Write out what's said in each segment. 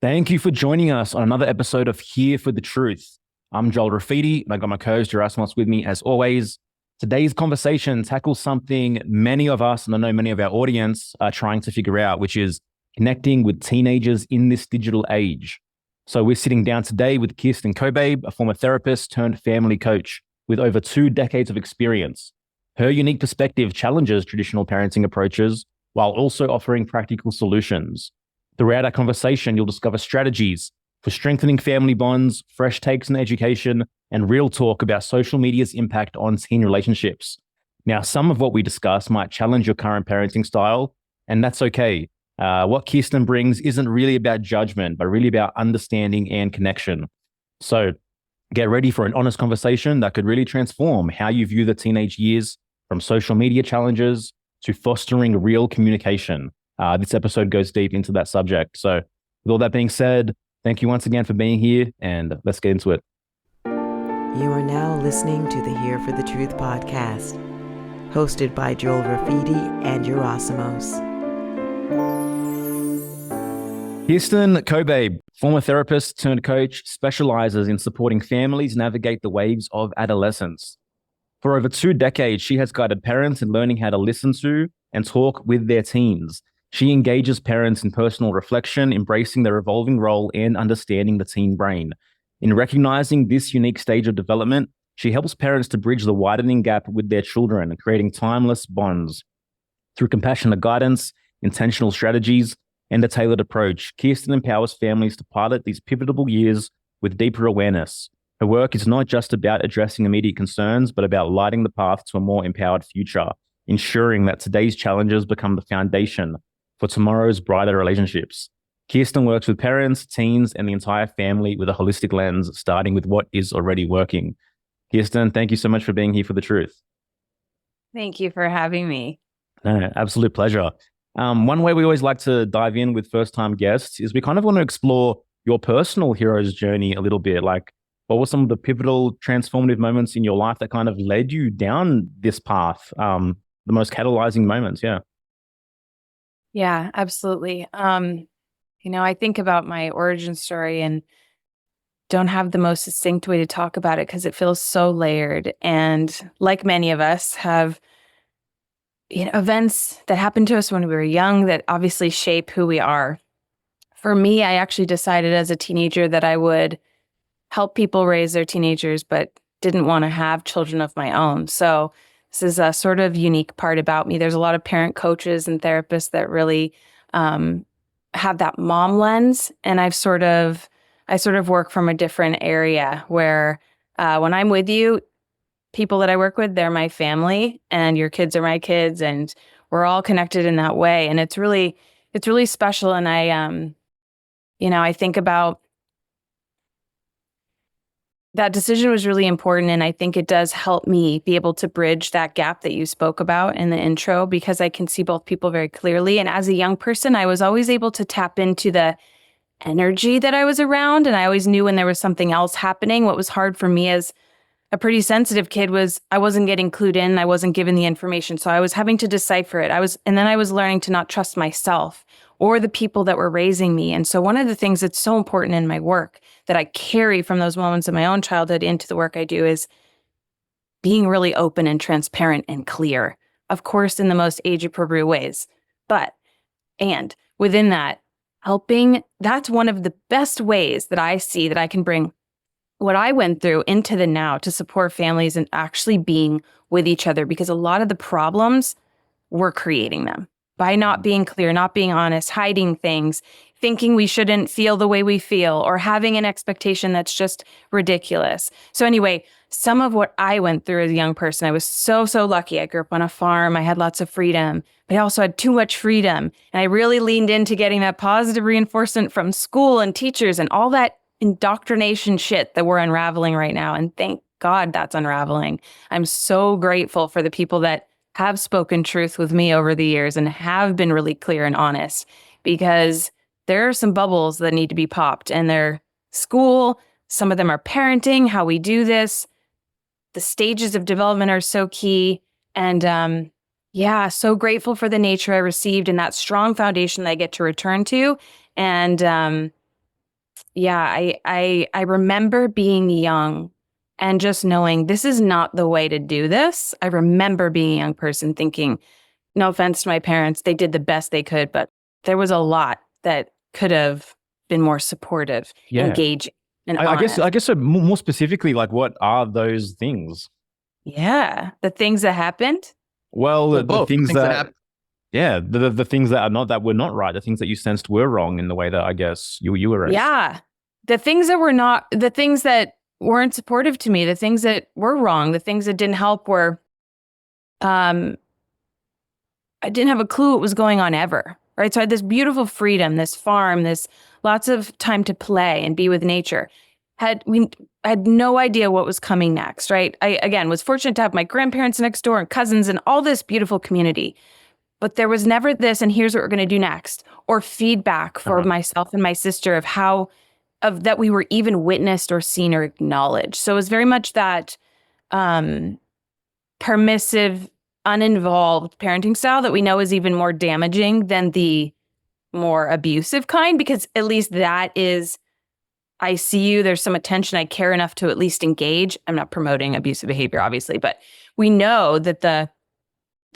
Thank you for joining us on another episode of Here for the Truth. I'm Joel Rafidi, and I got my co-host Yerasimos with me as always. Today's conversation tackles something many of us, and I know many of our audience, are trying to figure out, which is connecting with teenagers in this digital age. So we're sitting down today with Kirsten Cobabe, a former therapist turned family coach with over 2 decades of experience. Her unique perspective challenges traditional parenting approaches while also offering practical solutions. Throughout our conversation, you'll discover strategies for strengthening family bonds, fresh takes on education, and real talk about social media's impact on teen relationships. Now, some of what we discuss might challenge your current parenting style, and that's okay. What Kirsten brings isn't really about judgment, but really about understanding and connection. So get ready for an honest conversation that could really transform how you view the teenage years, from social media challenges to fostering real communication. This episode goes deep into that subject. So with all that being said, thank you once again for being here, and let's get into it. You are now listening to the Here for the Truth podcast, hosted by Joel Rafidi and Yerasimos. Kirsten Cobabe, former therapist turned coach, specializes in supporting families navigate the waves of adolescence. For over 2 decades, she has guided parents in learning how to listen to and talk with their teens. She engages parents in personal reflection, embracing their evolving role and understanding the teen brain. In recognizing this unique stage of development, she helps parents to bridge the widening gap with their children, creating timeless bonds. Through compassionate guidance, intentional strategies, and a tailored approach, Kirsten empowers families to pilot these pivotal years with deeper awareness. Her work is not just about addressing immediate concerns, but about lighting the path to a more empowered future, ensuring that today's challenges become the foundation for tomorrow's brighter relationships. Kirsten works with parents, teens, and the entire family with a holistic lens, starting with what is already working. Kirsten, thank you so much for being here for the truth. Thank you for having me. Absolute pleasure. One way we always like to dive in with first-time guests is we kind of want to explore your personal hero's journey a little bit. Like, what were some of the pivotal, transformative moments in your life that kind of led you down this path? The most catalyzing moments, yeah. Yeah, absolutely. I think about my origin story and don't have the most succinct way to talk about it because it feels so layered. And like many of us have, events that happened to us when we were young that obviously shape who we are. For me, I actually decided as a teenager that I would help people raise their teenagers, but didn't want to have children of my own. So this is a sort of unique part about me. There's a lot of parent coaches and therapists that really have that mom lens, and I sort of work from a different area where when I'm with you, people that I work with, they're my family, and your kids are my kids, and we're all connected in that way. And it's really special. And I think about that decision was really important, and I think it does help me be able to bridge that gap that you spoke about in the intro, because I can see both people very clearly. And as a young person, I was always able to tap into the energy that I was around, and I always knew when there was something else happening. What was hard for me as a pretty sensitive kid was I wasn't getting clued in, I wasn't given the information, so I was having to decipher it. And then I was learning to not trust myself or the people that were raising me. And so one of the things that's so important in my work that I carry from those moments of my own childhood into the work I do is being really open and transparent and clear, of course, in the most age-appropriate ways. And within that, that's one of the best ways that I see that I can bring what I went through into the now to support families and actually being with each other, because a lot of the problems, we're creating them by not being clear, not being honest, hiding things, thinking we shouldn't feel the way we feel, or having an expectation that's just ridiculous. So anyway, some of what I went through as a young person, I was so lucky. I grew up on a farm. I had lots of freedom, but I also had too much freedom. And I really leaned into getting that positive reinforcement from school and teachers and all that indoctrination shit that we're unraveling right now. And thank God that's unraveling. I'm so grateful for the people that have spoken truth with me over the years and have been really clear and honest, because there are some bubbles that need to be popped, and they're school. Some of them are parenting, how we do this. The stages of development are so key. And so grateful for the nature I received and that strong foundation that I get to return to. And Yeah, I remember being young and just knowing this is not the way to do this. I remember being a young person thinking, no offense to my parents, they did the best they could, but there was a lot that could have been more supportive, Yeah. engaging, and I guess, honest. so more specifically, like what are those things? Yeah, the things that happened. Well, Well, the both things things that that, happen. yeah, the things that are not, that were not right, the things that you sensed were wrong in the way that I guess you were raised. Yeah, the things that were not, the things that weren't supportive to me, the things that were wrong, the things that didn't help were, um, I didn't have a clue what was going on ever, right? So I had this beautiful freedom, this farm, this lots of time to play and be with nature. I had no idea what was coming next, right? I, again, was fortunate to have my grandparents next door and cousins and all this beautiful community. But there was never this, and here's what we're going to do next, or feedback for myself and my sister of how, of that we were even witnessed or seen or acknowledged. So it was very much that permissive, uninvolved parenting style that we know is even more damaging than the more abusive kind, because at least that is, I see you, there's some attention, I care enough to at least engage. I'm not promoting abusive behavior, obviously, but we know that the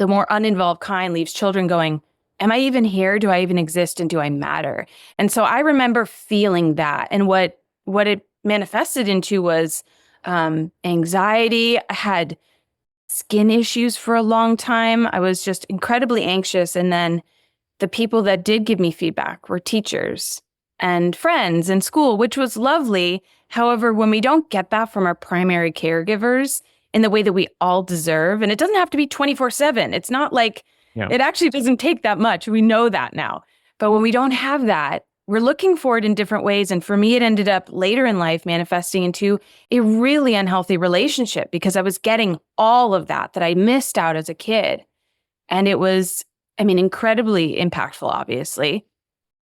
more uninvolved kind leaves children going, am I even here? Do I even exist? And do I matter? And so I remember feeling that. And what it manifested into was anxiety. I had skin issues for a long time. I was just incredibly anxious. And then the people that did give me feedback were teachers and friends in school, which was lovely. However, when we don't get that from our primary caregivers in the way that we all deserve, and it doesn't have to be 24/7. It's not like it actually doesn't take that much. We know that now. But when we don't have that, we're looking for it in different ways. And for me, it ended up later in life manifesting into a really unhealthy relationship because I was getting all of that I missed out as a kid. And it was, I mean, incredibly impactful, obviously.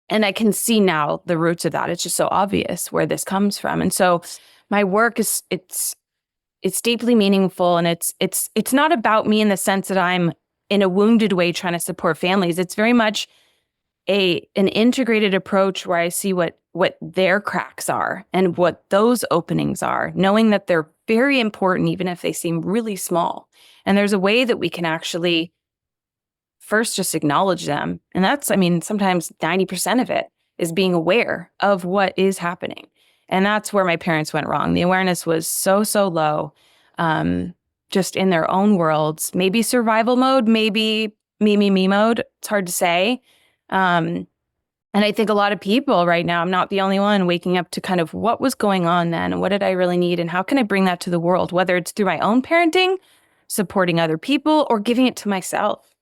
And I can see now the roots of that. It's just so obvious where this comes from. And so my work is, it's deeply meaningful, and it's not about me in the sense that I'm in a wounded way trying to support families. It's very much an integrated approach where I see what their cracks are and what those openings are, knowing that they're very important, even if they seem really small. And there's a way that we can actually first just acknowledge them. And that's, I mean, sometimes 90% of it is being aware of what is happening. And that's where my parents went wrong. The awareness was so low, just in their own worlds, maybe survival mode, maybe me mode. It's hard to say. And I think a lot of people right now, I'm not the only one, waking up to kind of what was going on then and what did I really need and how can I bring that to the world, whether it's through my own parenting, supporting other people, or giving it to myself.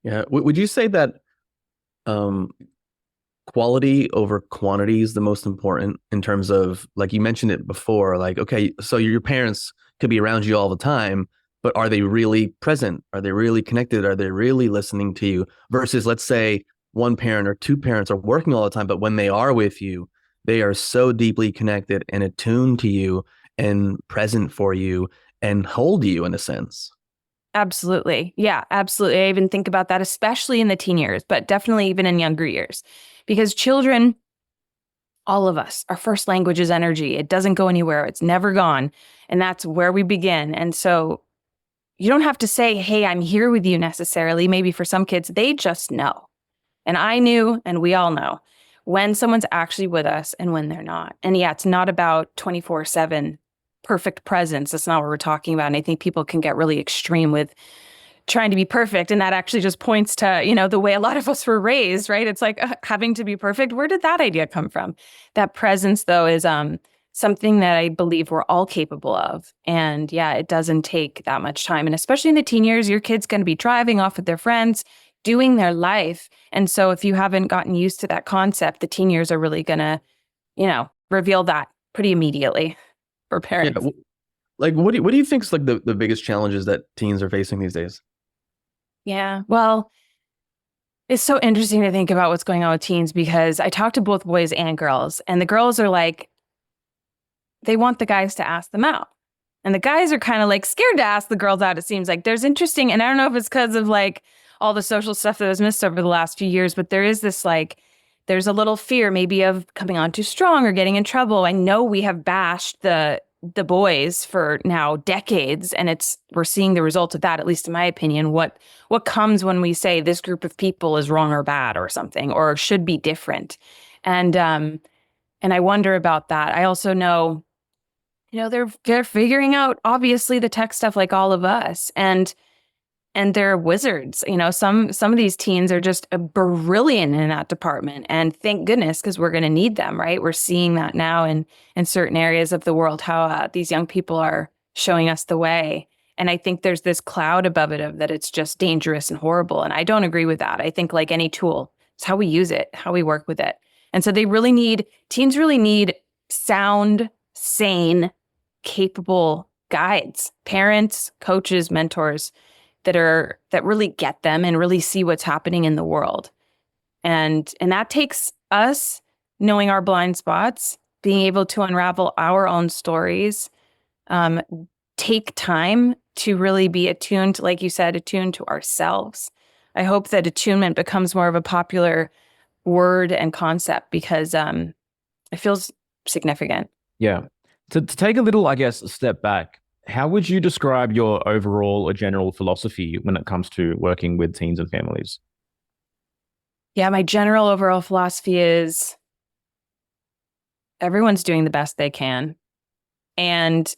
Yeah. Would you say that quality over quantity is the most important in terms of, like you mentioned it before, like, okay, so your parents could be around you all the time, but are they really present? Are they really connected? Are they really listening to you? Versus, let's say, one parent or two parents are working all the time, but when they are with you, they are so deeply connected and attuned to you and present for you and hold you in a sense. Absolutely. Yeah, absolutely. I even think about that, especially in the teen years, but definitely even in younger years, because children, all of us, our first language is energy. It doesn't go anywhere. It's never gone. And that's where we begin. And so you don't have to say, hey, I'm here with you necessarily. Maybe for some kids, they just know. And I knew, and we all know, when someone's actually with us and when they're not. And yeah, it's not about 24/7 perfect presence. That's not what we're talking about. And I think people can get really extreme with trying to be perfect. And that actually just points to, the way a lot of us were raised, right? It's like having to be perfect. Where did that idea come from? That presence, though, is something that I believe we're all capable of. And yeah, it doesn't take that much time. And especially in the teen years, your kid's going to be driving off with their friends, doing their life. And so if you haven't gotten used to that concept, the teen years are really going to, reveal that pretty immediately for parents. Yeah. Like, what do you think is like the biggest challenges that teens are facing these days? Yeah, well, it's so interesting to think about what's going on with teens because I talk to both boys and girls, and the girls are like, they want the guys to ask them out. And the guys are kind of like scared to ask the girls out, it seems like. There's interesting, and I don't know if it's because of like all the social stuff that was missed over the last few years, but there is this like there's a little fear maybe of coming on too strong or getting in trouble. I know we have bashed the boys for now decades, and we're seeing the results of that, at least in my opinion. What comes when we say this group of people is wrong or bad or something, or should be different. And I wonder about that. I also know, they're figuring out obviously the tech stuff like all of us, and they're wizards. Some of these teens are just brilliant in that department, and thank goodness, because we're going to need them, right? We're seeing that now in certain areas of the world, how these young people are showing us the way. And I think there's this cloud above it of that it's just dangerous and horrible. And I don't agree with that. I think like any tool, it's how we use it, how we work with it. And so teens really need sound, sane, capable guides, parents, coaches, mentors that really get them and really see what's happening in the world. And that takes us knowing our blind spots, being able to unravel our own stories, take time to really be attuned, like you said, attuned to ourselves. I hope that attunement becomes more of a popular word and concept, because it feels significant. Yeah. To take a little, I guess, a step back, how would you describe your overall or general philosophy when it comes to working with teens and families? Yeah, my general overall philosophy is everyone's doing the best they can, and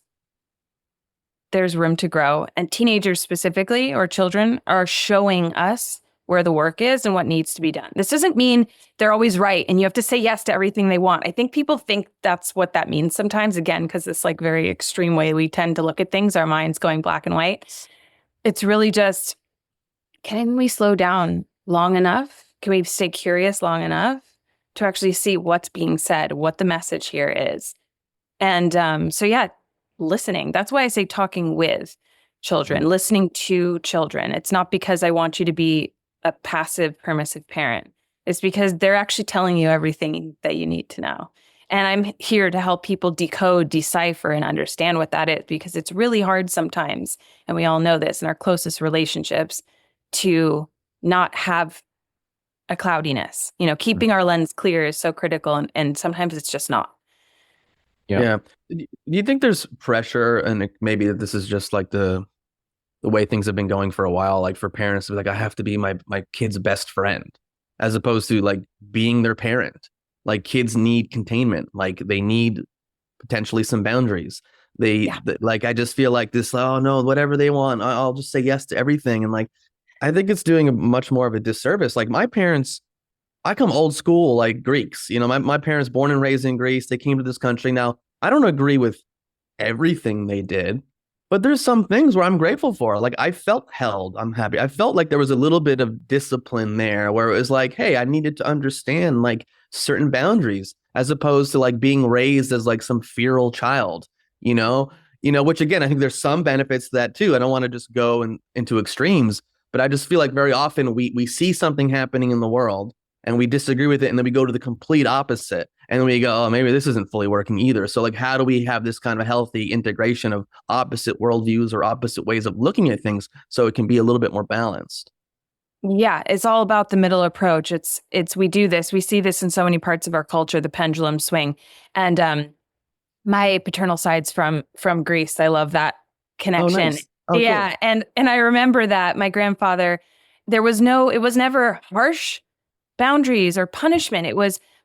there's room to grow. And teenagers specifically, or children, are showing us where the work is and what needs to be done. This doesn't mean they're always right and you have to say yes to everything they want. I think people think that's what that means sometimes, again, because it's like very extreme way we tend to look at things, our minds going black and white. It's really just, can we slow down long enough? Can we stay curious long enough to actually see what's being said, what the message here is? And so yeah, listening. That's why I say talking with children, listening to children. It's not because I want you to be a passive, permissive parent. It's because they're actually telling you everything that you need to know. And I'm here to help people decode, decipher, and understand what that is, because it's really hard sometimes, and we all know this in our closest relationships, to not have a cloudiness. Keeping our lens clear is so critical, and sometimes it's just not. Yeah. Do you think there's pressure, and maybe this is just like the way things have been going for a while, like for parents to be like, I have to be my kid's best friend, as opposed to like being their parent? Like kids need containment. Like they need potentially some boundaries. Like, I just feel like this, oh no, whatever they want, I'll just say yes to everything. And like, I think it's doing a much more of a disservice. Like my parents, I come old school, like Greeks, my parents born and raised in Greece. They came to this country. Now, I don't agree with everything they did, but there's some things where I'm grateful for. Like I felt held. I'm happy. I felt like there was a little bit of discipline there where it was like, hey, I needed to understand like certain boundaries, as opposed to like being raised as like some feral child, which again, I think there's some benefits to that too. I don't want to just go into extremes, but I just feel like very often we see something happening in the world and we disagree with it, and then we go to the complete opposite, and then we go, oh, maybe this isn't fully working either. So like, how do we have this kind of healthy integration of opposite worldviews or opposite ways of looking at things so it can be a little bit more balanced? Yeah, it's all about the middle approach. We do this. We see this in so many parts of our culture, the pendulum swing. And my paternal side's from Greece. I love that connection. Oh, nice. Oh, yeah, cool. and I remember that my grandfather, it was never harsh boundaries or punishment.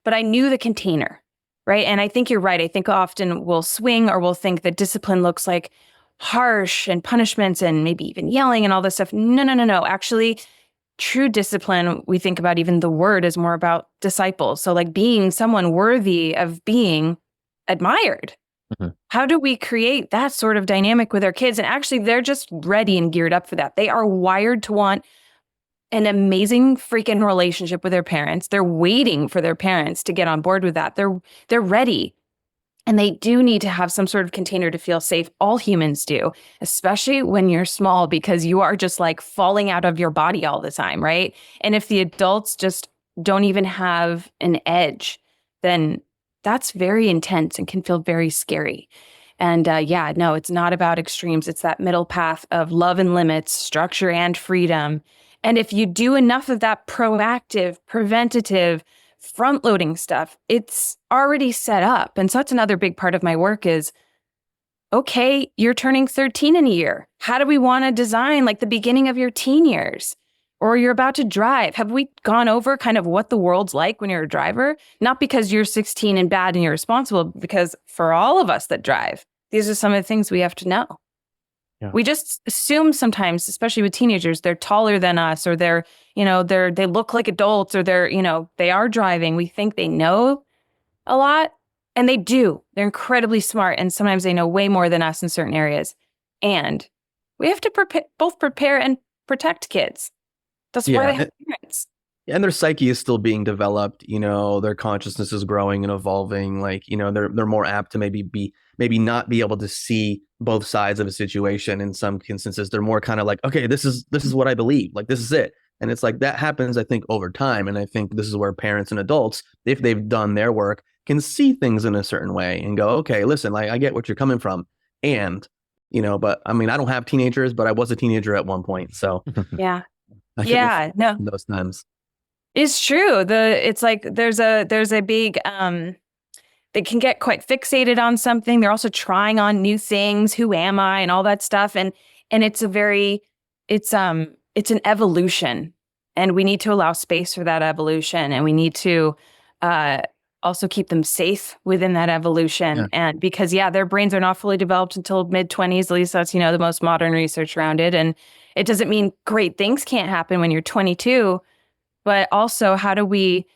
But I knew the container, right? And I think you're right. I think often we'll swing, or we'll think that discipline looks like harsh and punishments and maybe even yelling and all this stuff. No. Actually, true discipline, we think about even the word, is more about disciples. So like being someone worthy of being admired. Mm-hmm. How do we create that sort of dynamic with our kids? And actually, they're just ready and geared up for that. They are wired to want an amazing freaking relationship with their parents. They're waiting for their parents to get on board with that. They're ready. And they do need to have some sort of container to feel safe. All humans do, especially when you're small, because you are just like falling out of your body all the time, right? And if the adults just don't even have an edge, then that's very intense and can feel very scary. And it's not about extremes. It's that middle path of love and limits, structure and freedom. And if you do enough of that proactive, preventative, front loading stuff. It's already set up. And so that's another big part of my work is, okay, you're turning 13 in a year. How do we want to design like the beginning of your teen years? Or you're about to drive. Have we gone over kind of what the world's like when you're a driver? Not because you're 16 and bad and you're responsible, because for all of us that drive, these are some of the things we have to know. Yeah. We just assume sometimes, especially with teenagers, they're taller than us, or they're, they look like adults, or they are driving. We think they know a lot, and they do. They're incredibly smart, and sometimes they know way more than us in certain areas. And we have to both prepare and protect kids. That's why they have parents. And their psyche is still being developed. Their consciousness is growing and evolving. Like, they're more apt to maybe not be able to see both sides of a situation. In some instances, they're more kind of like, okay, this is what I believe. Like, this is it. And it's like that happens, I think, over time. And I think this is where parents and adults, if they've done their work, can see things in a certain way and go, okay, listen, like I get what you're coming from. And, but I mean, I don't have teenagers, but I was a teenager at one point. So yeah. No. Those times. It's true. It's like there's a big they can get quite fixated on something. They're also trying on new things. Who am I? And all that stuff. And it's an evolution, and we need to allow space for that evolution, and we need to also keep them safe within that evolution. Yeah. And because their brains are not fully developed until mid-20s. At least that's the most modern research around it. And it doesn't mean great things can't happen when you're 22, but also how do we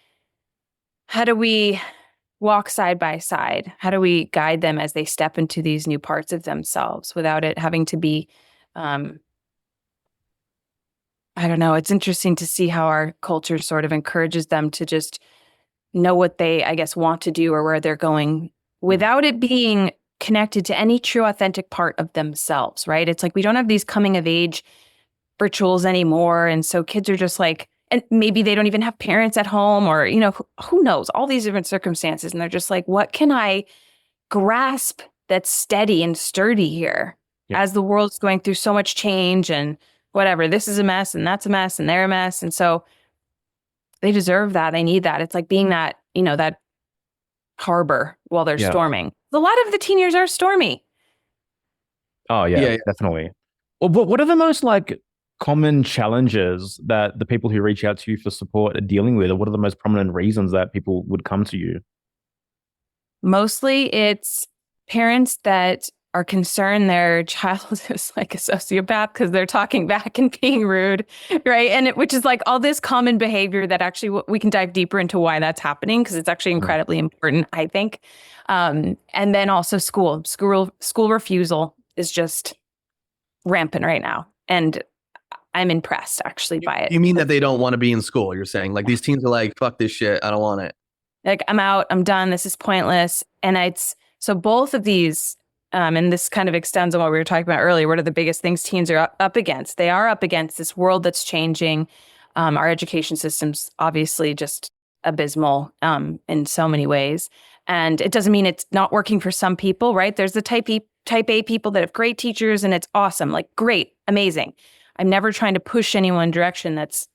walk side by side? How do we guide them as they step into these new parts of themselves without it having to be, I don't know. It's interesting to see how our culture sort of encourages them to just know what they, I guess, want to do or where they're going without it being connected to any true authentic part of themselves, right? It's like we don't have these coming of age rituals anymore. And so kids are just like, and maybe they don't even have parents at home, or, who knows, all these different circumstances. And they're just like, what can I grasp that's steady and sturdy here as the world's going through so much change and whatever. This is a mess and that's a mess and they're a mess. And so they deserve that. They need that. It's like being that, that harbor while they're storming. A lot of the teen years are stormy. Oh, yeah, definitely. Well, what are the most common challenges that the people who reach out to you for support are dealing with? Or what are the most prominent reasons that people would come to you? Mostly it's parents that are concerned their child is like a sociopath because they're talking back and being rude, right? And which is like all this common behavior that actually we can dive deeper into why that's happening, because it's actually incredibly important, I think. And then also school refusal is just rampant right now. And I'm impressed actually by it. You mean that they don't want to be in school? You're saying like these teens are like, fuck this shit, I don't want it. Like, I'm out, I'm done, this is pointless. And so both of these, and this kind of extends on what we were talking about earlier. What are the biggest things teens are up against? They are up against this world that's changing. Our education system's obviously just abysmal in so many ways. And it doesn't mean it's not working for some people, right? There's the type A people that have great teachers and it's awesome, like great, amazing. I'm never trying to push anyone in a direction that's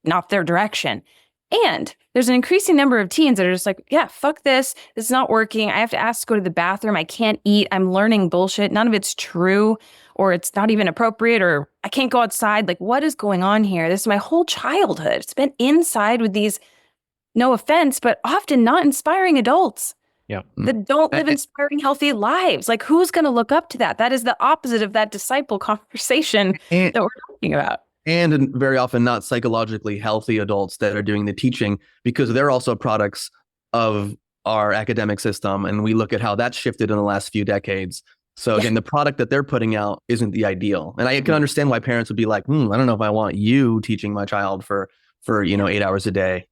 not their direction. And there's an increasing number of teens that are just like, yeah, fuck this. This is not working. I have to ask to go to the bathroom. I can't eat. I'm learning bullshit. None of it's true, or it's not even appropriate, or I can't go outside. Like, what is going on here? This is my whole childhood. It's been inside with these, no offense, but often not inspiring adults. Yeah. That don't live inspiring, healthy lives. Like, who's going to look up to that? That is the opposite of that disciple conversation that we're talking about. And very often not psychologically healthy adults that are doing the teaching, because they're also products of our academic system. And we look at how that's shifted in the last few decades. So again, the product that they're putting out isn't the ideal. And I can understand why parents would be like, I don't know if I want you teaching my child for 8 hours a day.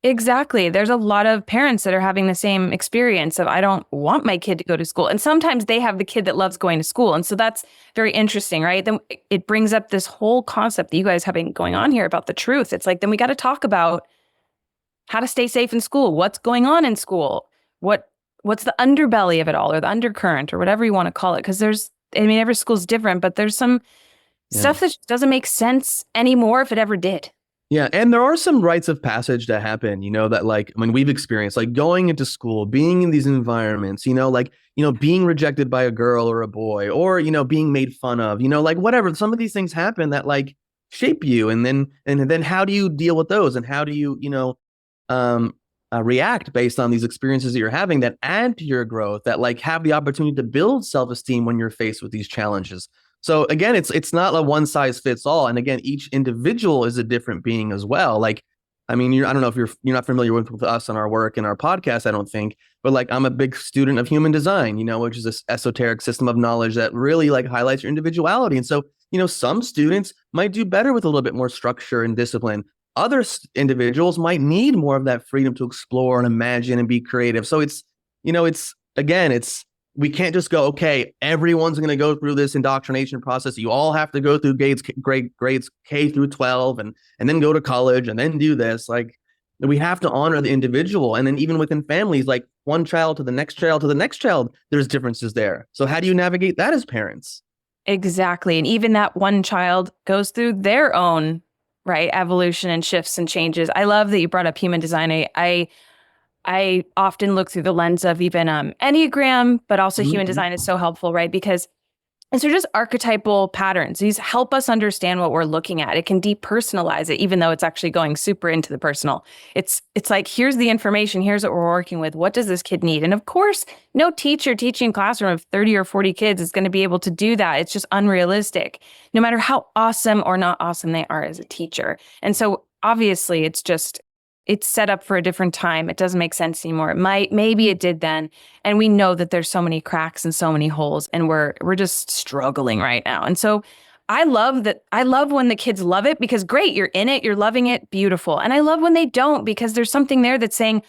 Exactly. There's a lot of parents that are having the same experience of, I don't want my kid to go to school. And sometimes they have the kid that loves going to school. And so that's very interesting, right? Then it brings up this whole concept that you guys have been going on here about the truth. It's like, then we got to talk about how to stay safe in school. What's going on in school? What's the underbelly of it all, or the undercurrent, or whatever you want to call it? Because every school's different, but there's some stuff that doesn't make sense anymore if it ever did. Yeah, and there are some rites of passage that happen, that like when we've experienced, like going into school, being in these environments, like, being rejected by a girl or a boy, or, being made fun of, like whatever. Some of these things happen that like shape you. And then how do you deal with those? And how do you, um, react based on these experiences that you're having that add to your growth, that like have the opportunity to build self-esteem when you're faced with these challenges. So again, it's not a one size fits all. And again, each individual is a different being as well. Like, I mean, I don't know if you're not familiar with us and our work and our podcast, I don't think, but like I'm a big student of human design, which is this esoteric system of knowledge that really like highlights your individuality. And so, some students might do better with a little bit more structure and discipline. Other individuals might need more of that freedom to explore and imagine and be creative. So it's we can't just go, okay, everyone's going to go through this indoctrination process. You all have to go through grades K through 12 and then go to college and then do this. Like, we have to honor the individual. And then even within families, like one child to the next child to the next child, there's differences there. So how do you navigate that as parents? Exactly. And even that one child goes through their own, right, evolution and shifts and changes. I love that you brought up human design. I often look through the lens of even Enneagram, but also human design is so helpful, right? Because these are just archetypal patterns. These help us understand what we're looking at. It can depersonalize it, even though it's actually going super into the personal. It's like, here's the information. Here's what we're working with. What does this kid need? And of course, no teacher teaching a classroom of 30 or 40 kids is going to be able to do that. It's just unrealistic, no matter how awesome or not awesome they are as a teacher. And so obviously, it's set up for a different time. It doesn't make sense anymore. Maybe it did then. And we know that there's so many cracks and so many holes, and we're just struggling right now. And so I love when the kids love it, because great, you're in it, you're loving it, beautiful. And I love when they don't, because there's something there that's saying,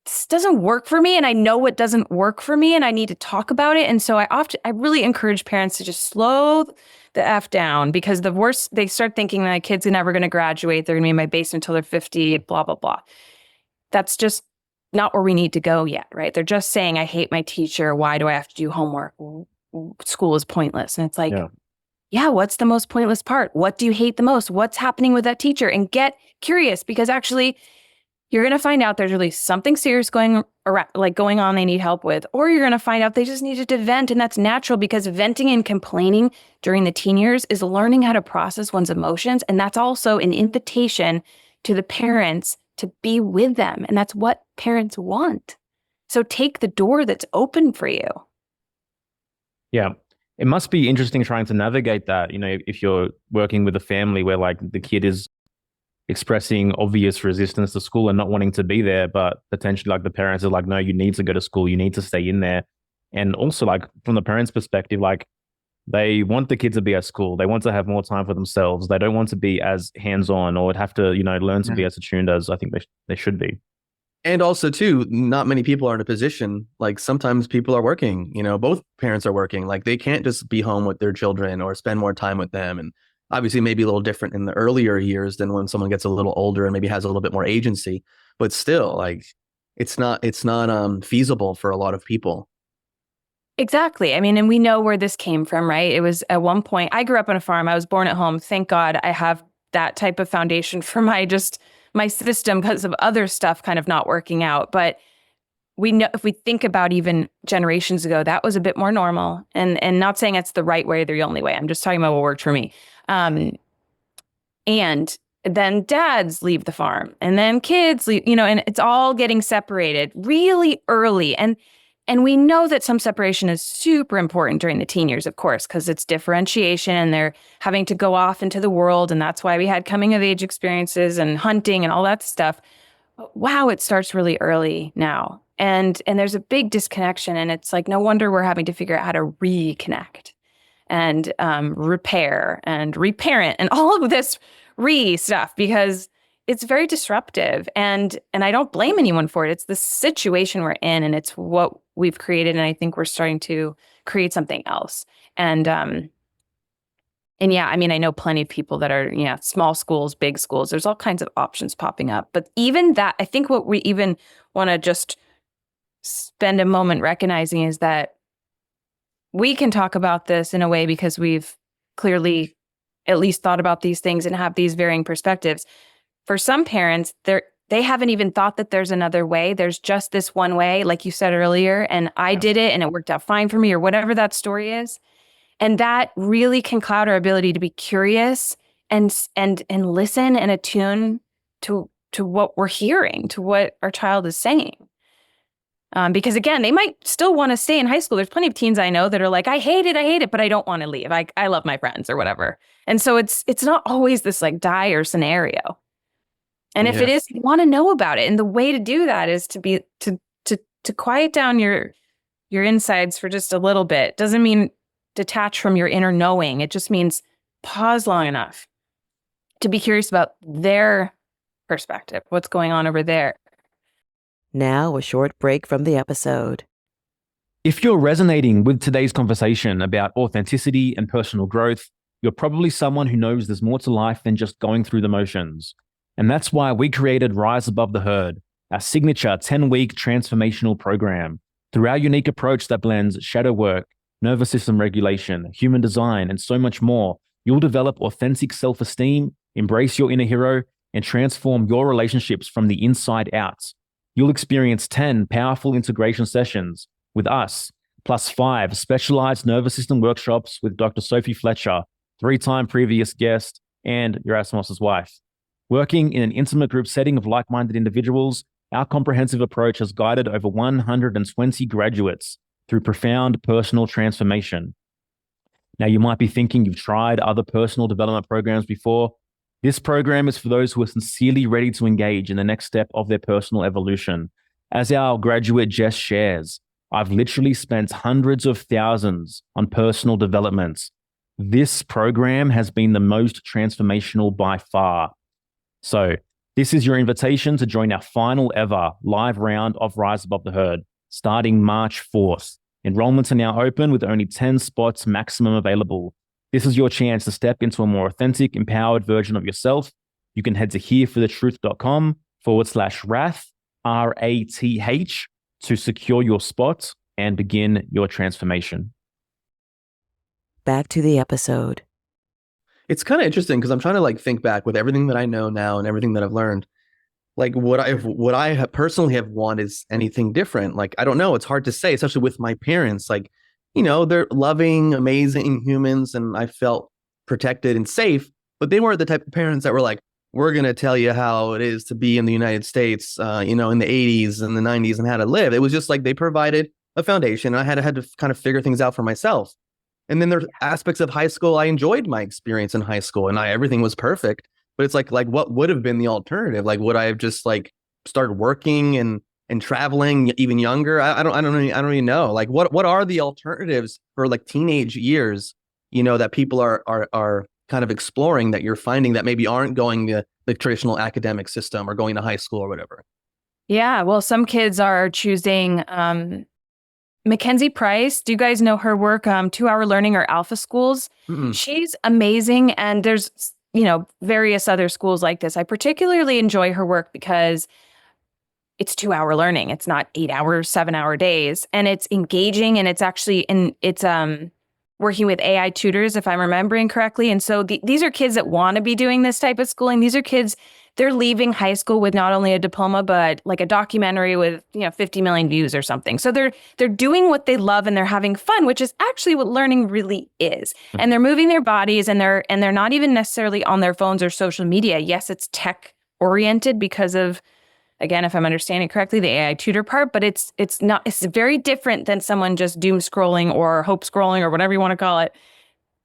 this doesn't work for me, and I know what doesn't work for me, and I need to talk about it. And so I really encourage parents to just slow the F down, because the worst, they start thinking that kids are never going to graduate. They're going to be in my basement until they're 50, blah, blah, blah. That's just not where we need to go yet, right? They're just saying, I hate my teacher. Why do I have to do homework? School is pointless. And it's like, yeah, what's the most pointless part? What do you hate the most? What's happening with that teacher? And get curious, because actually you're going to find out there's really something serious going on they need help with, or you're going to find out they just needed to vent. And that's natural, because venting and complaining during the teen years is learning how to process one's emotions. And that's also an invitation to the parents to be with them. And that's what parents want. So take the door that's open for you. Yeah. It must be interesting trying to navigate that, if you're working with a family where like the kid is expressing obvious resistance to school and not wanting to be there, but potentially like the parents are like, no, you need to go to school, you need to stay in there. And also like from the parents' perspective, like they want the kids to be at school, they want to have more time for themselves, they don't want to be as hands-on or have to learn to be as attuned as I think they should be. And also too, not many people are in a position, like sometimes people are working, both parents are working, like they can't just be home with their children or spend more time with them. And obviously maybe a little different in the earlier years than when someone gets a little older and maybe has a little bit more agency, but still like it's not feasible for a lot of people. Exactly. I mean, and we know where this came from, right? It was at one point, I grew up on a farm. I was born at home. Thank God I have that type of foundation for my system, because of other stuff kind of not working out. But we know, if we think about even generations ago, that was a bit more normal. And not saying it's the right way or the only way. I'm just talking about what worked for me. And then dads leave the farm, and then kids leave, and it's all getting separated really early. And we know that some separation is super important during the teen years, of course, because it's differentiation and they're having to go off into the world. And that's why we had coming of age experiences and hunting and all that stuff. But wow, it starts really early now. And there's a big disconnection. And it's like, no wonder we're having to figure out how to reconnect and repair and reparent and all of this stuff, because it's very disruptive. And I don't blame anyone for it. It's the situation we're in, and it's what we've created. And I think we're starting to create something else. And yeah, I mean, I know plenty of people that are, small schools, big schools. There's all kinds of options popping up. But even that, I think what we even want to just spend a moment recognizing is that we can talk about this in a way because we've clearly at least thought about these things and have these varying perspectives. for some parents, they haven't even thought that there's another way. There's just this one way, like you said earlier, and I did it and it worked out fine for me, or whatever that story is. And that really can cloud our ability to be curious and listen and attune to what we're hearing, to what our child is saying. Because again, they might still want to stay in high school. There's plenty of teens I know that are like, I hate it, but I don't want to leave. I love my friends or whatever. And so it's not always this like dire scenario. And if it is, you want to know about it. And the way to do that is to quiet down your insides for just a little bit. Doesn't mean detach from your inner knowing. It just means pause long enough to be curious about their perspective, what's going on over there. Now, a short break from the episode. If you're resonating with today's conversation about authenticity and personal growth, you're probably someone who knows there's more to life than just going through the motions. And that's why we created Rise Above the Herd, our signature 10-week transformational program. Through our unique approach that blends shadow work, nervous system regulation, human design, and so much more, you'll develop authentic self-esteem, embrace your inner hero, and transform your relationships from the inside out. You'll experience 10 powerful integration sessions with us, plus 5 specialized nervous system workshops with Dr. Sophie Fletcher, 3-time previous guest, and Yerasimos' wife. Working in an intimate group setting of like-minded individuals, our comprehensive approach has guided over 120 graduates through profound personal transformation. Now, you might be thinking you've tried other personal development programs before. This program is for those who are sincerely ready to engage in the next step of their personal evolution. As our graduate Jess shares, I've literally spent hundreds of thousands on personal development. This program has been the most transformational by far. So this is your invitation to join our final ever live round of Rise Above the Herd, starting March 4th. Enrollments are now open with only 10 spots maximum available. This is your chance to step into a more authentic, empowered version of yourself. You can head to hereforthetruth.com/Rath, RATH, to secure your spot and begin your transformation. Back to the episode. It's kind of interesting because I'm trying to like think back with everything that I know now and everything that I've learned. Like would I have personally have wanted anything different? Like, I don't know. It's hard to say, especially with my parents. Like, you know, they're loving, amazing humans, and I felt protected and safe, but they weren't the type of parents that were like, we're going to tell you how it is to be in the United States, in the 80s and the 90s and how to live. It was just like they provided a foundation, and I had to kind of figure things out for myself. And then there's aspects of high school. I enjoyed my experience in high school, and everything was perfect. But it's like what would have been the alternative? Like, would I have just like started working and traveling even younger? I don't even know. Like, what are the alternatives for like teenage years? That people are kind of exploring, that you're finding that maybe aren't going the traditional academic system or going to high school or whatever. Yeah, well, some kids are choosing Mackenzie Price. Do you guys know her work? 2-Hour Learning or Alpha Schools. Mm-mm. She's amazing, and there's various other schools like this. I particularly enjoy her work because it's 2-hour learning. It's not 8-hour, 7-hour days, and it's engaging, and it's actually working with AI tutors, if I'm remembering correctly. And so these are kids that want to be doing this type of schooling. These are kids, they're leaving high school with not only a diploma, but like a documentary with 50 million views or something. So they're doing what they love, and they're having fun, which is actually what learning really is. And they're moving their bodies, and they're not even necessarily on their phones or social media. Yes, it's tech oriented because of, again, if I'm understanding correctly, the AI tutor part, but it's very different than someone just doom scrolling or hope scrolling or whatever you want to call it.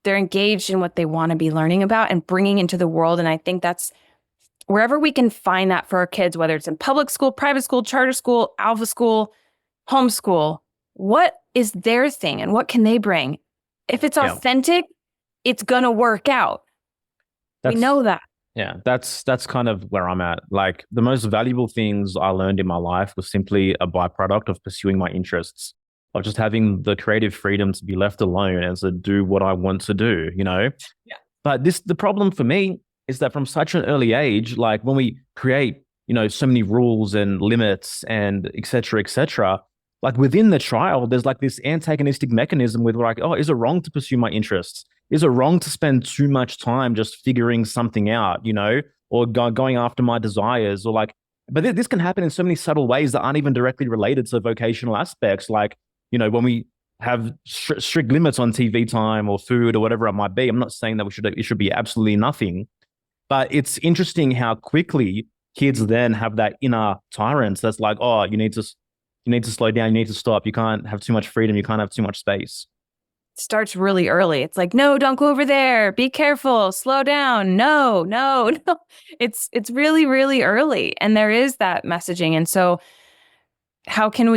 They're engaged in what they want to be learning about and bringing into the world. And I think that's wherever we can find that for our kids, whether it's in public school, private school, charter school, alpha school, homeschool, what is their thing and what can they bring? If it's authentic, it's going to work out. We know that. Yeah, that's kind of where I'm at. Like, the most valuable things I learned in my life was simply a byproduct of pursuing my interests, of just having the creative freedom to be left alone and to do what I want to do, Yeah. But the problem for me is that from such an early age, like when we create, so many rules and limits and et cetera, like within the child, there's like this antagonistic mechanism with like, oh, is it wrong to pursue my interests? Is it wrong to spend too much time just figuring something out, or going after my desires, or like, but this can happen in so many subtle ways that aren't even directly related to vocational aspects. Like, when we have strict limits on TV time or food or whatever it might be. I'm not saying that it should be absolutely nothing, but it's interesting how quickly kids then have that inner tyrant that's like, oh, you need to slow down, you need to stop, you can't have too much freedom, you can't have too much space. It starts really early. It's like, no, don't go over there. Be careful. Slow down. No, no, no. It's really, really early. And there is that messaging. And so how can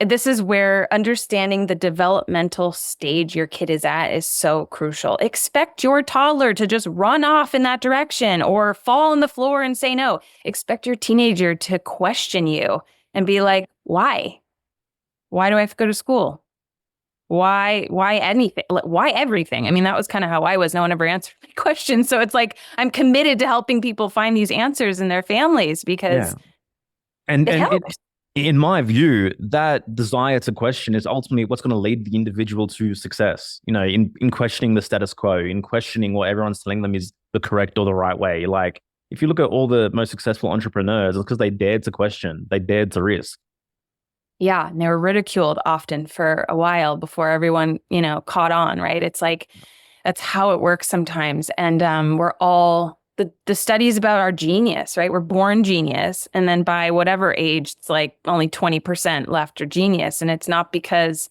this is where understanding the developmental stage your kid is at is so crucial. Expect your toddler to just run off in that direction or fall on the floor and say no. Expect your teenager to question you and be like, why? Why do I have to go to school? Why anything? Why everything? I mean, that was kind of how I was. No one ever answered my question. So it's like, I'm committed to helping people find these answers in their families because it helps. In my view, that desire to question is ultimately what's going to lead the individual to success, in questioning the status quo, in questioning what everyone's telling them is the correct or the right way. Like, if you look at all the most successful entrepreneurs, it's because they dared to question, they dared to risk. Yeah, and they were ridiculed often for a while before everyone, caught on, right? It's like, that's how it works sometimes. And we're all, the studies about our genius, right? We're born genius. And then by whatever age, it's like only 20% left are genius. And it's because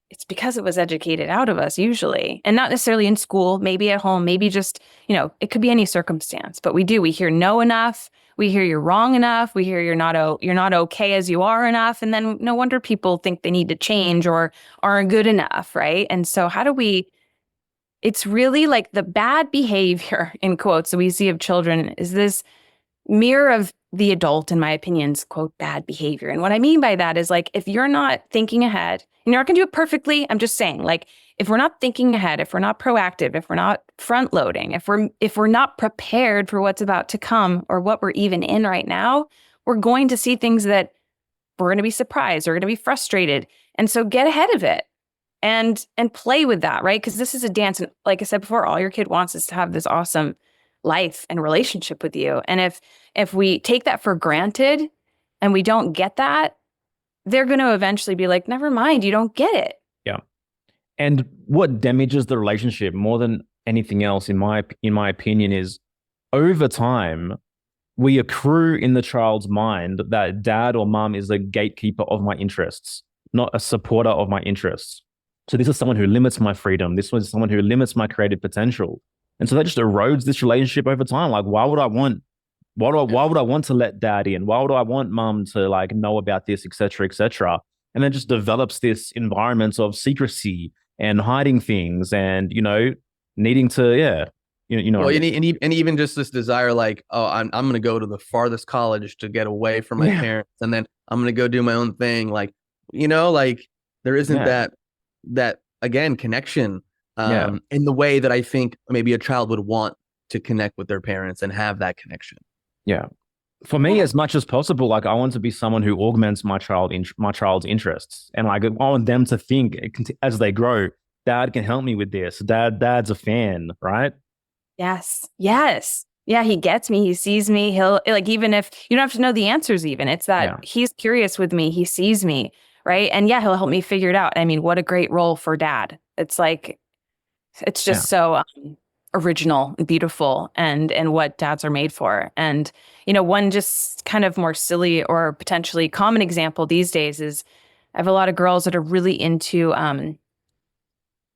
it was educated out of us usually. And not necessarily in school, maybe at home, maybe just, it could be any circumstance. But we hear no enough. We hear you're wrong enough. We hear you're not okay as you are enough. And then no wonder people think they need to change or aren't good enough, right? And so it's really like the bad behavior, in quotes, that we see of children is this mirror of the adult, in my opinion's, quote, bad behavior. And what I mean by that is, like, if you're not thinking ahead, and you're not going to do it perfectly, I'm just saying, like, if we're not thinking ahead, if we're not proactive, if we're not front loading, if we're not prepared for what's about to come or what we're even in right now, we're going to see things that we're going to be surprised, we're going to be frustrated. And so get ahead of it and play with that, right? Because this is a dance. And like I said before, all your kid wants is to have this awesome life and relationship with you. And if we take that for granted and we don't get that, they're going to eventually be like, never mind, you don't get it. Yeah. And what damages the relationship more than anything else, in my opinion, is over time, we accrue in the child's mind that dad or mom is a gatekeeper of my interests, not a supporter of my interests. So this is someone who limits my freedom. This was someone who limits my creative potential. And so that just erodes this relationship over time. Like, why would I want to let dad in? Why would I want mom to like know about this, et cetera, et cetera? And then just develops this environment of secrecy and hiding things and, needing to, Well, and even just this desire, like, oh, I'm going to go to the farthest college to get away from my parents. And then I'm going to go do my own thing. Like, like there isn't that again, connection in the way that I think maybe a child would want to connect with their parents and have that connection. Yeah. For me, as much as possible, like, I want to be someone who augments my child's interests. And like, I want them to think as they grow, dad can help me with this. Dad's a fan, right? Yes. Yeah, he gets me. He sees me. He'll, like, even if you don't have to know the answers, even it's that he's curious with me. He sees me, right? And he'll help me figure it out. I mean, what a great role for dad. It's like, it's just so original and beautiful and what dads are made for. And, one just kind of more silly or potentially common example these days is I have a lot of girls that are really into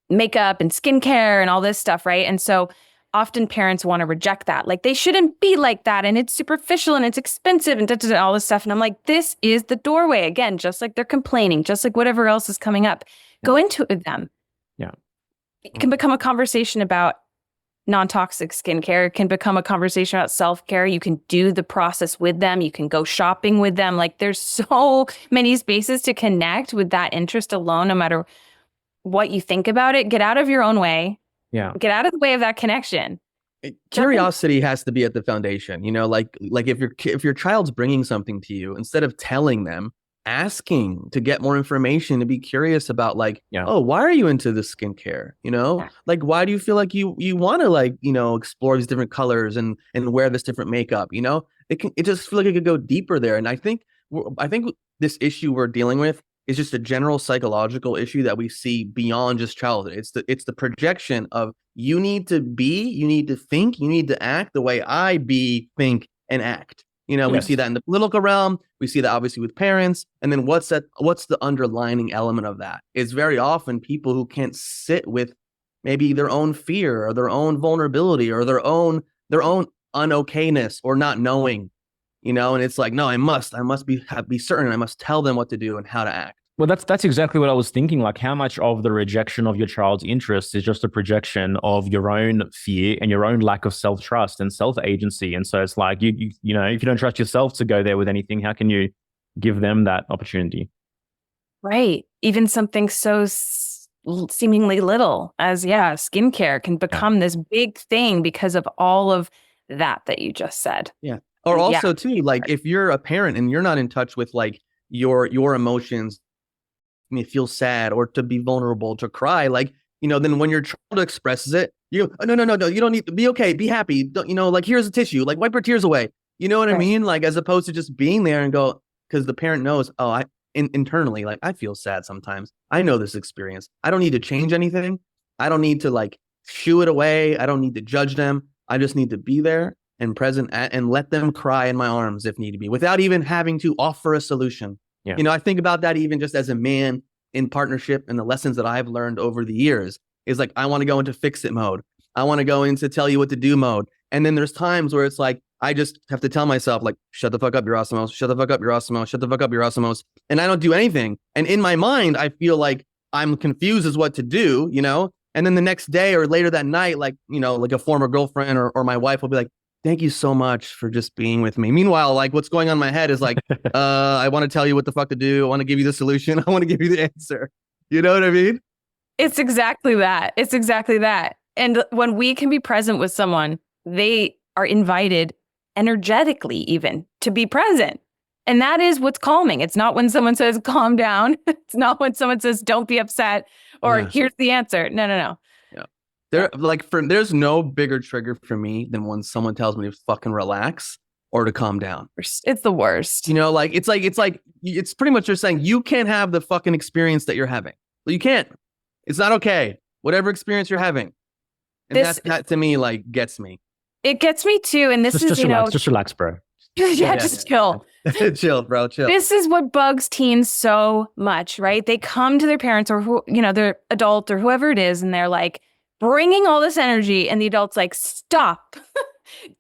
makeup and skincare and all this stuff, right? And so often parents want to reject that. Like, they shouldn't be like that. And it's superficial and it's expensive and all this stuff. And I'm like, this is the doorway. Again, just like they're complaining, just like whatever else is coming up. Go into it with them. Yeah. It can become a conversation about non-toxic skincare. It can become a conversation about self-care. You can do the process with them. You can go shopping with them. Like, there's so many spaces to connect with that interest alone, no matter what you think about it. Get out of your own way. Yeah. Get out of the way of that connection. Curiosity has to be at the foundation. Like if your child's bringing something to you, instead of telling them, asking to get more information, to be curious about like, Yeah. oh, why are you into this skincare? You know, Yeah. like, why do you feel like you want to like, you know, explore these different colors and wear this different makeup? You know, it just feel like it could go deeper there. And I think this issue we're dealing with is just a general psychological issue that we see beyond just childhood. It's the projection of you need to think, you need to act the way I think, and act. You know, we Yes. see that in the political realm. We see that obviously with parents. And then what's the underlining element of that? It's very often people who can't sit with maybe their own fear or their own vulnerability or their own unokayness or not knowing, you know, and it's like, no, I must be certain. I must tell them what to do and how to act. Well, that's exactly what I was thinking. Like, how much of the rejection of your child's interests is just a projection of your own fear and your own lack of self-trust and self-agency? And so it's like, you know, if you don't trust yourself to go there with anything, how can you give them that opportunity? Right. Even something so seemingly little as, skincare can become this big thing because of all of that you just said. Yeah. Or Yeah. also too, like if you're a parent and you're not in touch with like your emotions, I mean, feel sad or to be vulnerable, to cry, like, you know, then when your child expresses it, you go, oh, no, you don't need to be okay, be happy. Don't, you know, like, here's a tissue, like wipe your tears away. You know what I mean? Like, as opposed to just being there and go, because the parent knows, oh, internally, like, I feel sad sometimes. I know this experience. I don't need to change anything. I don't need to like shoo it away. I don't need to judge them. I just need to be there and present and let them cry in my arms if need to be, without even having to offer a solution. Yeah. You know, I think about that even just as a man in partnership, and the lessons that I've learned over the years is like, I want to go into fix it mode. I want to go into tell you what to do mode. And then there's times where it's like, I just have to tell myself like, shut the fuck up, Yerasimos, shut the fuck up, Yerasimos, shut the fuck up, Yerasimos. And I don't do anything. And in my mind, I feel like I'm confused as what to do, you know? And then the next day or later that night, like, you know, like a former girlfriend or my wife will be like, thank you so much for just being with me. Meanwhile, like what's going on in my head is like, I want to tell you what the fuck to do. I want to give you the solution. I want to give you the answer. You know what I mean? It's exactly that. It's exactly that. And when we can be present with someone, they are invited energetically even to be present. And that is what's calming. It's not when someone says, calm down. It's not when someone says, don't be upset or here's the answer. No. There's no bigger trigger for me than when someone tells me to fucking relax or to calm down. It's the worst. You know, like it's pretty much you're saying you can't have the fucking experience that you're having. You can't. It's not okay. Whatever experience you're having. And that to me like gets me. It gets me too. And this is, just relax, bro. Just chill. Chill, bro. Chill. This is what bugs teens so much, right? They come to their parents or their adult or whoever it is, and they're like bringing all this energy, and the adult's like, stop.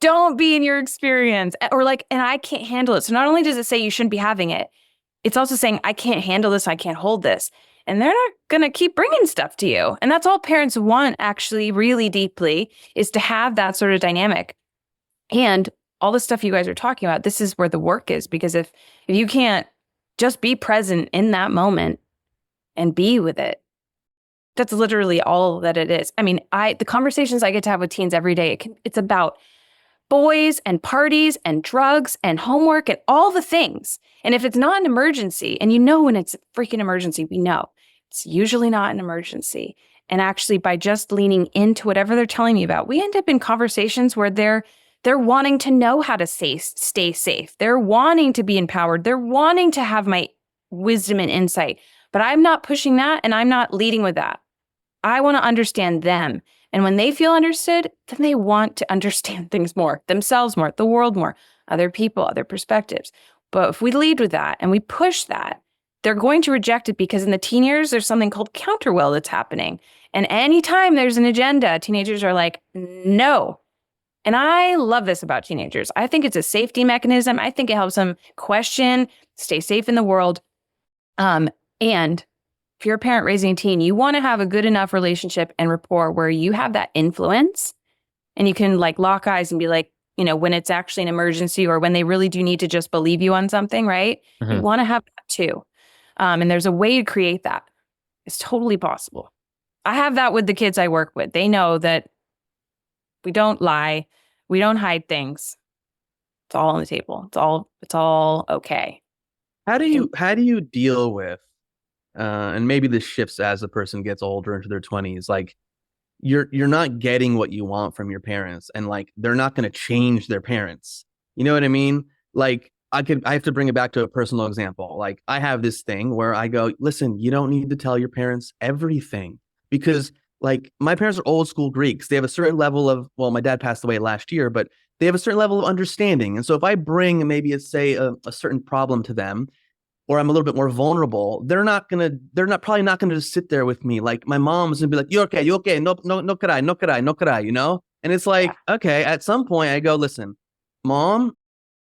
Don't be in your experience. Or like, and I can't handle it. So not only does it say you shouldn't be having it, it's also saying, I can't handle this. I can't hold this. And they're not going to keep bringing stuff to you. And that's all parents want, actually, really deeply, is to have that sort of dynamic. And all the stuff you guys are talking about, this is where the work is. Because if you can't just be present in that moment and be with it, that's literally all that it is. I mean, the conversations I get to have with teens every day, it's about boys and parties and drugs and homework and all the things. And if it's not an emergency, and when it's a freaking emergency, we know it's usually not an emergency. And actually, by just leaning into whatever they're telling me about, we end up in conversations where they're wanting to know how to stay safe. They're wanting to be empowered. They're wanting to have my wisdom and insight. But I'm not pushing that, and I'm not leading with that. I want to understand them. And when they feel understood, then they want to understand things more, themselves more, the world more, other people, other perspectives. But if we lead with that and we push that, they're going to reject it, because in the teen years, there's something called counterwill that's happening. And anytime there's an agenda, teenagers are like, no. And I love this about teenagers. I think it's a safety mechanism. I think it helps them question, stay safe in the world. And if you're a parent raising a teen, you want to have a good enough relationship and rapport where you have that influence and you can like lock eyes and be like, when it's actually an emergency or when they really do need to just believe you on something, right? Mm-hmm. You want to have that too. And there's a way to create that. It's totally possible. I have that with the kids I work with. They know that we don't lie. We don't hide things. It's all on the table. It's all okay. How do you deal with and maybe this shifts as the person gets older into their 20s, like you're not getting what you want from your parents, and like they're not going to change their parents. You know what I mean? Like I have to bring it back to a personal example. Like I have this thing where I go, listen, you don't need to tell your parents everything, because like my parents are old school Greeks. They have a certain level of, well, my dad passed away last year, but they have a certain level of understanding. And so if I bring maybe it's say a certain problem to them, or I'm a little bit more vulnerable, they're not probably not gonna just sit there with me. Like my mom's gonna be like, you okay, no, no, no, could I, no, could I, no, could I, you know? And it's like, okay, at some point I go, listen, mom,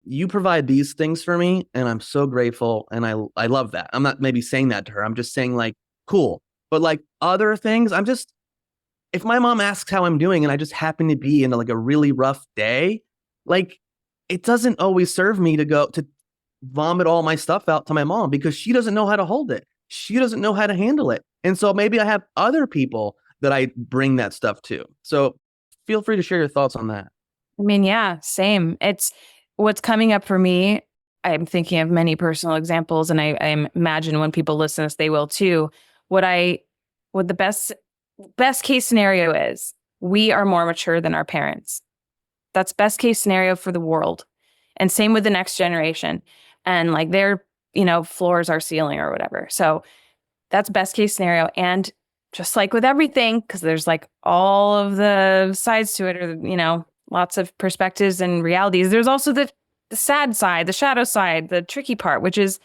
you provide these things for me, and I'm so grateful, and I love that. I'm not maybe saying that to her. I'm just saying like, cool. But like other things, if my mom asks how I'm doing and I just happen to be in like a really rough day, like it doesn't always serve me to go to vomit all my stuff out to my mom, because she doesn't know how to hold it. She doesn't know how to handle it. And so maybe I have other people that I bring that stuff to. So feel free to share your thoughts on that. I mean, yeah, same. It's what's coming up for me. I'm thinking of many personal examples, and I imagine when people listen to this, they will too. What the best case scenario is, we are more mature than our parents. That's best case scenario for the world. And same with the next generation. And like their, floors are ceiling or whatever. So that's best case scenario. And just like with everything, because there's like all of the sides to it, or, lots of perspectives and realities. There's also the sad side, the shadow side, the tricky part, which is,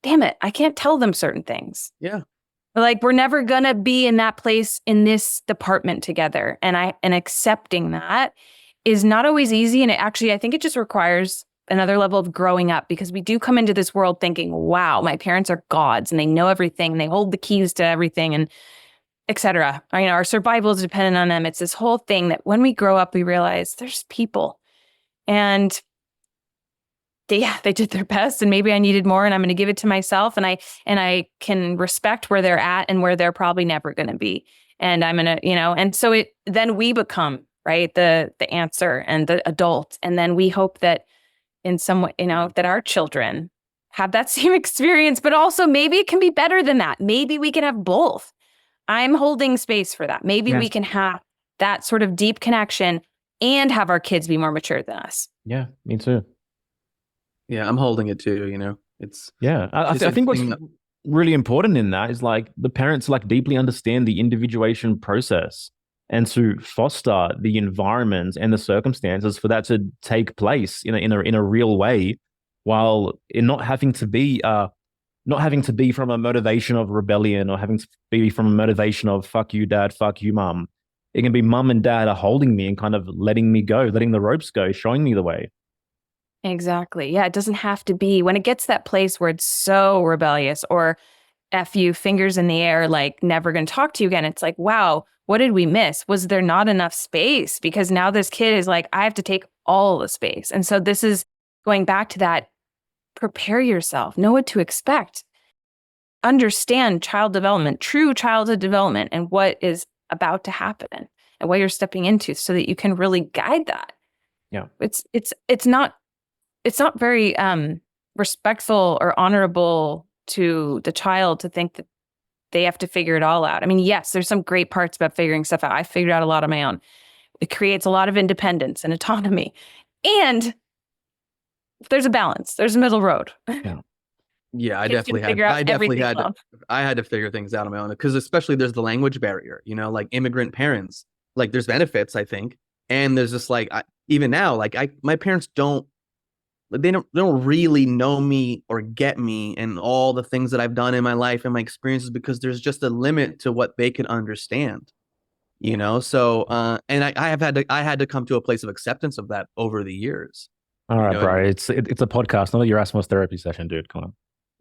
damn it, I can't tell them certain things. Yeah. Like we're never gonna be in that place in this department together. And accepting that is not always easy. And I think it just requires another level of growing up, because we do come into this world thinking, wow, my parents are gods and they know everything and they hold the keys to everything and et cetera. Our survival is dependent on them. It's this whole thing that when we grow up, we realize there's people, and they did their best, and maybe I needed more, and I'm going to give it to myself. And I can respect where they're at and where they're probably never going to be. And I'm going to, and so then we become, right, the answer and the adult. And then we hope that in some way, that our children have that same experience, but also maybe it can be better than that. Maybe we can have both. I'm holding space for that. Maybe we can have that sort of deep connection and have our kids be more mature than us. Yeah, me too. Yeah, I'm holding it too, It's I think what's really important in that is like the parents like deeply understand the individuation process, and to foster the environment and the circumstances for that to take place in a real way, while in not having to be from a motivation of rebellion, or having to be from a motivation of fuck you dad, fuck you mom. It can be mom and dad are holding me and kind of letting me go, letting the ropes go, showing me the way. Exactly. Yeah, it doesn't have to be. When it gets to that place where it's so rebellious, or F you, fingers in the air, like never going to talk to you again, it's like, wow, what did we miss? Was there not enough space? Because now this kid is like, I have to take all the space. And so this is going back to that, prepare yourself, know what to expect, understand child development, true childhood development, and what is about to happen and what you're stepping into, so that you can really guide that. Yeah. It's not very respectful or honorable to the child to think that they have to figure it all out. I mean, yes, there's some great parts about figuring stuff out. I figured out a lot on my own. It creates a lot of independence and autonomy. And there's a balance. There's a middle road. Yeah, I definitely had to figure things out on my own, because especially there's the language barrier, like immigrant parents, like there's benefits, I think. And there's just like, even now, like my parents they don't really know me or get me and all the things that I've done in my life and my experiences, because there's just a limit to what they can understand, So, and I had to come to a place of acceptance of that over the years. All right, bro. It's a podcast, not a Yerasimos therapy session, dude. Come on.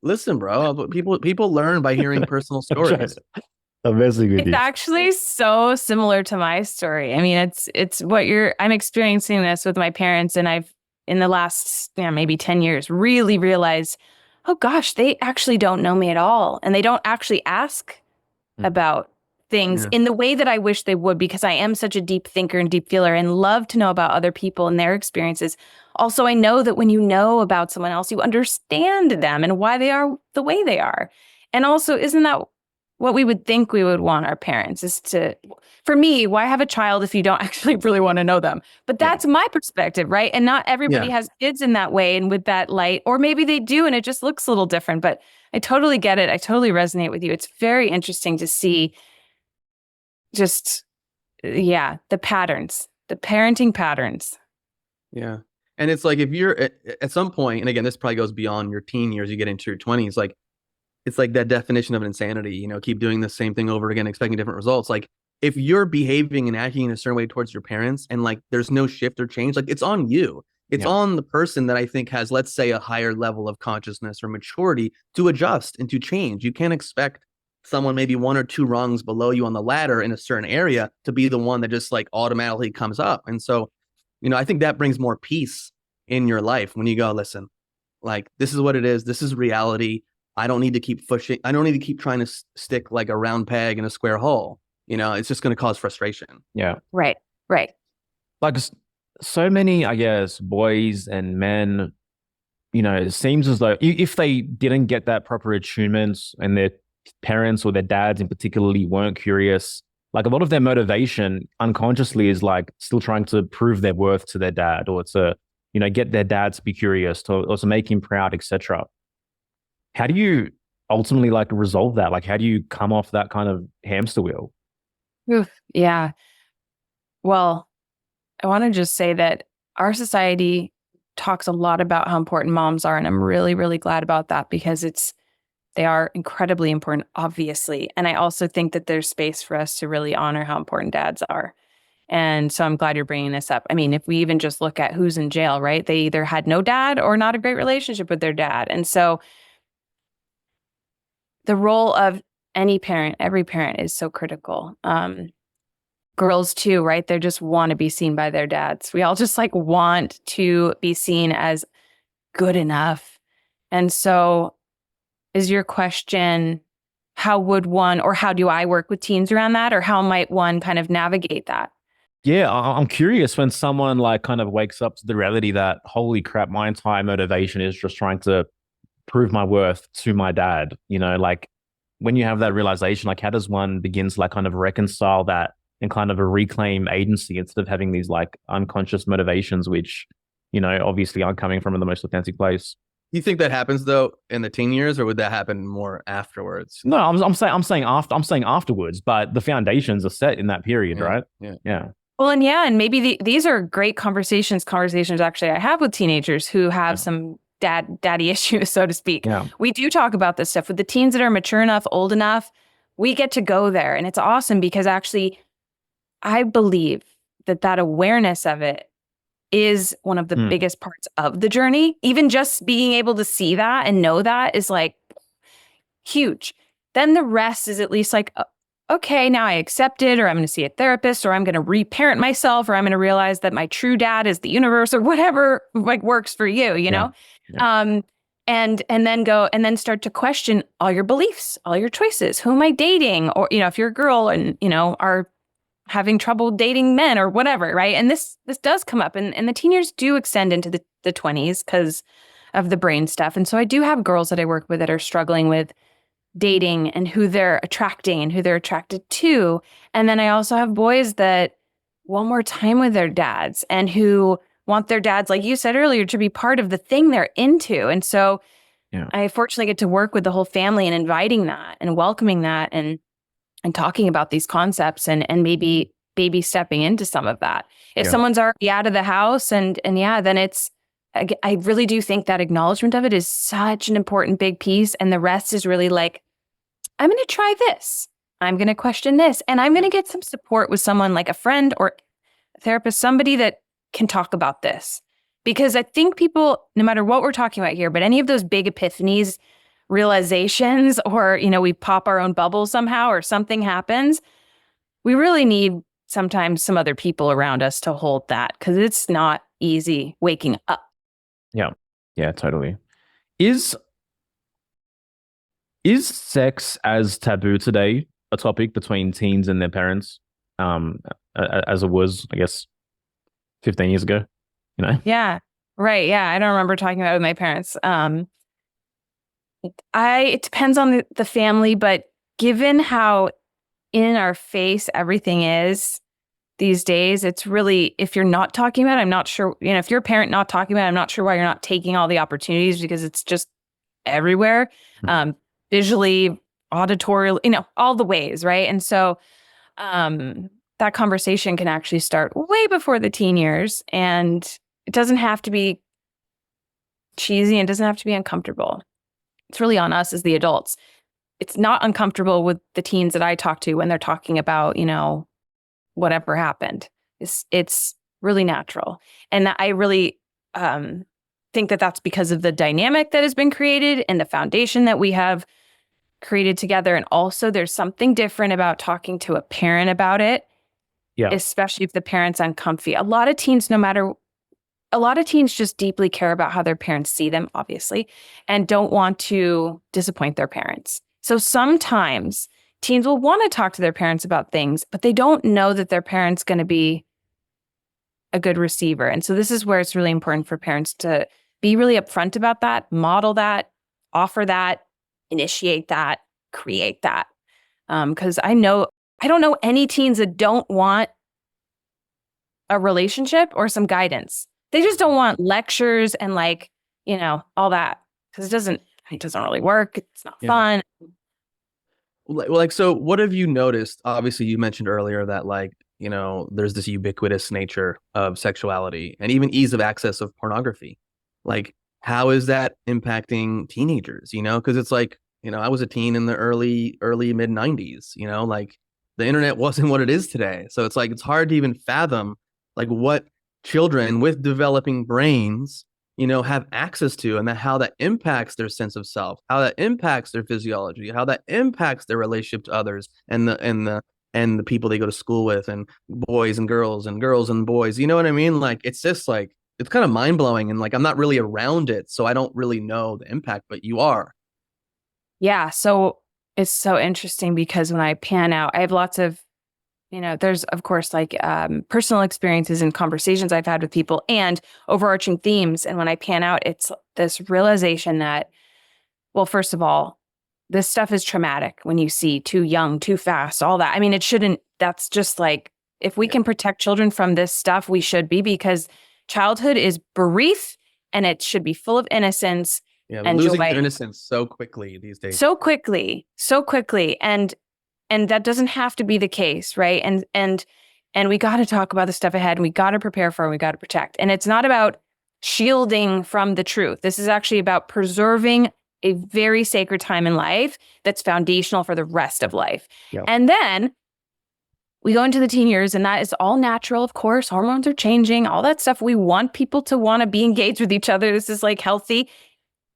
Listen, bro. People learn by hearing personal stories. I'm messing with it's you. Actually so similar to my story. I mean, it's what I'm experiencing this with my parents, and I've, in the last maybe 10 years, really realized, oh gosh, they actually don't know me at all. And they don't actually ask about things in the way that I wish they would, because I am such a deep thinker and deep feeler and love to know about other people and their experiences. Also, I know that when you know about someone else, you understand them and why they are the way they are. And also, isn't that what we would think we would want our parents is to, for me, why have a child if you don't actually really want to know them? But that's my perspective, right? And not everybody has kids in that way and with that light, or maybe they do and it just looks a little different. But I totally get it. I totally resonate with you. It's very interesting to see just, the patterns, the parenting patterns. Yeah. And it's like, if you're at some point, and again, this probably goes beyond your teen years, you get into your 20s, like, it's like that definition of insanity, keep doing the same thing over again, expecting different results. Like, if you're behaving and acting in a certain way towards your parents and like there's no shift or change, like, it's on you. It's on the person that I think has, let's say, a higher level of consciousness or maturity to adjust and to change. You can't expect someone maybe one or two rungs below you on the ladder in a certain area to be the one that just like automatically comes up. And so, I think that brings more peace in your life when you go, listen, like, this is what it is. This is reality. I don't need to keep pushing. I don't need to keep trying to stick like a round peg in a square hole. It's just going to cause frustration. Yeah. Right. Like so many, I guess, boys and men, it seems as though if they didn't get that proper attunement and their parents or their dads in particularly weren't curious, like a lot of their motivation unconsciously is like still trying to prove their worth to their dad or to, get their dad to be curious or to make him proud, etc. How do you ultimately like resolve that? Like, how do you come off that kind of hamster wheel? Oof, yeah. Well, I want to just say that our society talks a lot about how important moms are. And I'm really, really glad about that because they are incredibly important, obviously. And I also think that there's space for us to really honor how important dads are. And so I'm glad you're bringing this up. I mean, if we even just look at who's in jail, right? They either had no dad or not a great relationship with their dad. And so the role of any parent, every parent is so critical. Girls too, right? They just want to be seen by their dads. We all just like want to be seen as good enough. And so is your question, how would one, or how do I work with teens around that? Or how might one kind of navigate that? Yeah, I'm curious when someone like kind of wakes up to the reality that, holy crap, my entire motivation is just trying to prove my worth to my dad. Like when you have that realization, like how does one begin to like kind of reconcile that and kind of a reclaim agency instead of having these like unconscious motivations, which, obviously aren't coming from the most authentic place. You think that happens though in the teen years, or would that happen more afterwards? No, I'm saying afterwards, but the foundations are set in that period, right? Yeah. Well, and maybe these are great conversations actually I have with teenagers who have some daddy issues, so to speak. Yeah. We do talk about this stuff with the teens that are mature enough, old enough. We get to go there, and it's awesome because actually I believe that awareness of it is one of the biggest parts of the journey. Even just being able to see that and know that is like huge. Then the rest is at least like, okay, now I accept it, or I'm going to see a therapist, or I'm going to reparent myself, or I'm going to realize that my true dad is the universe, or whatever like works for you, know? Yeah. And then start to question all your beliefs, all your choices. Who am I dating? Or, if you're a girl and, are having trouble dating men or whatever, right? And this does come up, and the teen years do extend into the 20s because of the brain stuff. And so I do have girls that I work with that are struggling with dating and who they're attracting and who they're attracted to. And then I also have boys that want more time with their dads and who want their dads, like you said earlier, to be part of the thing they're into. And so I fortunately get to work with the whole family and inviting that and welcoming that and talking about these concepts and maybe baby stepping into some of that. If someone's already out of the house and then it's, I really do think that acknowledgement of it is such an important big piece. And the rest is really like, I'm going to try this. I'm going to question this. And I'm going to get some support with someone like a friend or a therapist, somebody that can talk about this. Because I think people, no matter what we're talking about here, but any of those big epiphanies, realizations, or, we pop our own bubble somehow or something happens, we really need sometimes some other people around us to hold that because it's not easy waking up. Yeah, totally. Is sex as taboo today a topic between teens and their parents, as it was, I guess, 15 years ago, you know? Yeah. Right. Yeah. I don't remember talking about it with my parents. It depends on the family, but given how in our face everything is these days, it's really, if you're not talking about it, I'm not sure, if you're a parent not talking about it, I'm not sure why you're not taking all the opportunities, because it's just everywhere, visually, auditorial, all the ways, right? And so that conversation can actually start way before the teen years, and it doesn't have to be cheesy and doesn't have to be uncomfortable. It's really on us as the adults. It's not uncomfortable with the teens that I talk to when they're talking about, whatever happened. It's really natural. And I really think that that's because of the dynamic that has been created and the foundation that we have created together. And also there's something different about talking to a parent about it, especially if the parent's uncomfy. A lot of teens just deeply care about how their parents see them, obviously, and don't want to disappoint their parents. So sometimes teens will want to talk to their parents about things, but they don't know that their parent's going to be a good receiver. And so this is where it's really important for parents to be really upfront about that, model that, offer that, initiate that, create that. Because I don't know any teens that don't want a relationship or some guidance. They just don't want lectures and all that, because it doesn't really work. It's not fun. So what have you noticed? Obviously, you mentioned earlier that there's this ubiquitous nature of sexuality and even ease of access of pornography. How is that impacting teenagers? Because it's I was a teen in the early mid 90s, the internet wasn't what it is today. So it's hard to even fathom what children with developing brains have access to, and how that impacts their sense of self, how that impacts their physiology, how that impacts their relationship to others and the people they go to school with, and boys and girls and boys. You know what I mean? It's just it's kind of mind blowing, and I'm not really around it, so I don't really know the impact, but you are. Yeah. So it's so interesting, because when I pan out, I have lots of, there's of course personal experiences and conversations I've had with people and overarching themes. And when I pan out, it's this realization that, well, first of all, this stuff is traumatic when you see too young, too fast, all that. I mean, it shouldn't, that's just if we can protect children from this stuff, we should be, because childhood is brief and it should be full of innocence. Yeah, and losing joy. innocence so quickly these days. So quickly. And that doesn't have to be the case, right? And we got to talk about the stuff ahead, and we got to prepare for it, and we got to protect. And it's not about shielding from the truth. This is actually about preserving a very sacred time in life that's foundational for the rest of life. Yep. And then we go into the teen years, and that is all natural, of course. Hormones are changing, all that stuff. We want people to want to be engaged with each other. This is healthy,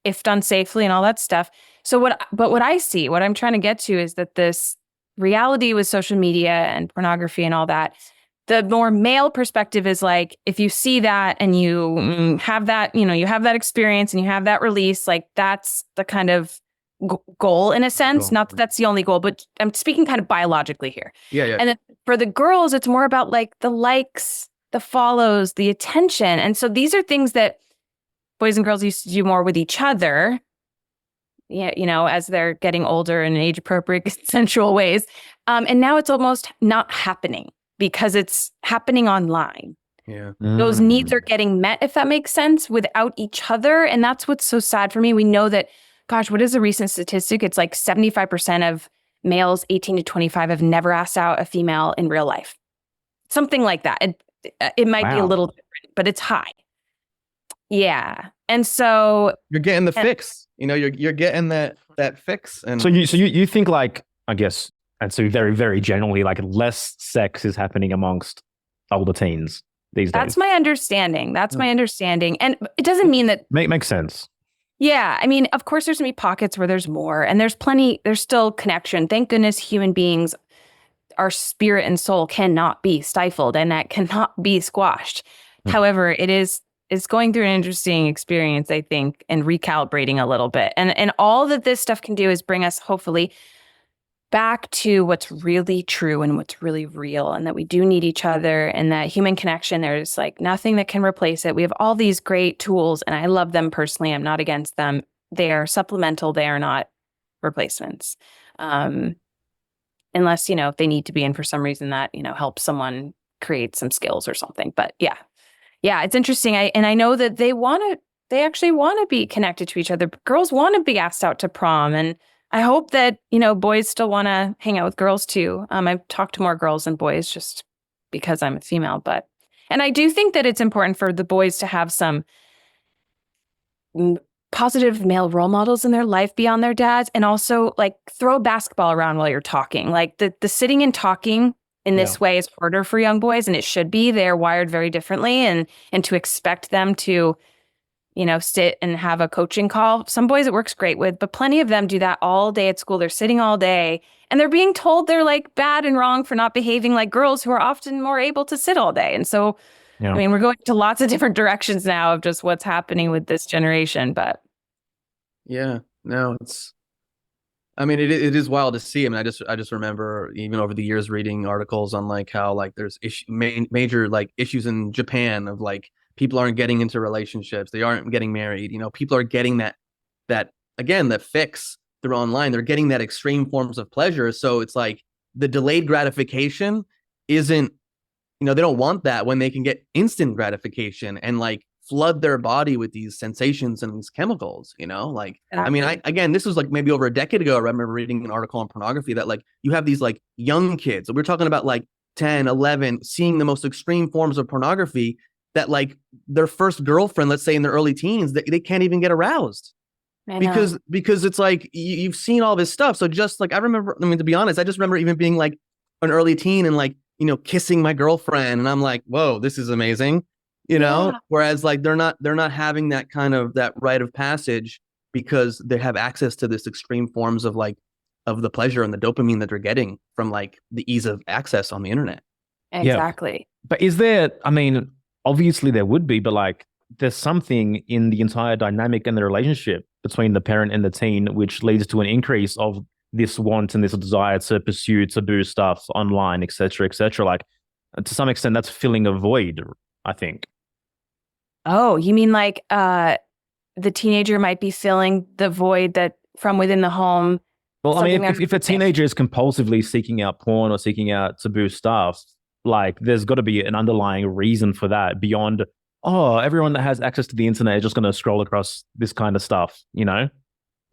if done safely, and all that stuff. So what I see, what I'm trying to get to, is that this reality with social media and pornography and all that, the more male perspective is if you see that and you have that, you have that experience and you have that release, that's the kind of goal in a sense. Not that that's the only goal, but I'm speaking kind of biologically here. Yeah. And then for the girls, it's more about the likes, the follows, the attention. And so these are things that boys and girls used to do more with each other. Yeah, as they're getting older in age-appropriate, consensual ways. And now it's almost not happening because it's happening online. Yeah. Those needs are getting met, if that makes sense, without each other. And that's what's so sad for me. We know that, gosh, what is the recent statistic? It's 75% of males 18 to 25 have never asked out a female in real life. Something like that. It might be a little different, but it's high. Yeah. And so you're getting the fix. You're getting that fix. And so you think I guess, and so very, very generally, less sex is happening amongst older teens these days. That's my understanding. And it doesn't mean that makes sense. Yeah. I mean, of course there's gonna be pockets where there's more, and there's still connection. Thank goodness human beings, our spirit and soul cannot be stifled, and that cannot be squashed. However, it's going through an interesting experience, I think, and recalibrating a little bit. And all that this stuff can do is bring us, hopefully, back to what's really true and what's really real, and that we do need each other, and that human connection, there's like nothing that can replace it. We have all these great tools, and I love them personally. I'm not against them. They are supplemental. They are not replacements. Unless, if they need to be in for some reason that, helps someone create some skills or something. But yeah, it's interesting. I know that they actually want to be connected to each other. Girls want to be asked out to prom. And I hope that, boys still want to hang out with girls too. I've talked to more girls than boys just because I'm a female, and I do think that it's important for the boys to have some positive male role models in their life beyond their dads, and also like throw a basketball around while you're talking. Like the sitting and talking in this way is harder for young boys, and it should be. They're wired very differently, and to expect them to, sit and have a coaching call. Some boys it works great with, but plenty of them do that all day at school. They're sitting all day and they're being told they're like bad and wrong for not behaving like girls who are often more able to sit all day. And so, we're going to lots of different directions now of just what's happening with this generation, but. Yeah, no, it is wild to see. I just remember even over the years reading articles on like how like there's major like issues in Japan of like people aren't getting into relationships, they aren't getting married. People are getting that again, that fix through online. They're getting that extreme forms of pleasure. So it's like the delayed gratification isn't, they don't want that when they can get instant gratification and like flood their body with these sensations and these chemicals, again, this was like maybe over a decade ago. I remember reading an article on pornography that like you have these like young kids. We're talking about like 10, 11, seeing the most extreme forms of pornography that like their first girlfriend, let's say in their early teens, they can't even get aroused because it's like you've seen all this stuff. So just like, to be honest, I just remember even being like an early teen and like, kissing my girlfriend. And I'm like, whoa, this is amazing. Whereas like they're not having that kind of that rite of passage because they have access to this extreme forms of like of the pleasure and the dopamine that they're getting from like the ease of access on the internet. Exactly. Yeah. But is there, obviously there would be, but like there's something in the entire dynamic and the relationship between the parent and the teen which leads to an increase of this want and this desire to pursue taboo stuff online, et cetera, et cetera. Like to some extent that's filling a void, I think. Oh, you mean like the teenager might be filling the void that from within the home? Well, if a teenager is compulsively seeking out porn or seeking out taboo stuff, like there's got to be an underlying reason for that beyond, everyone that has access to the internet is just going to scroll across this kind of stuff,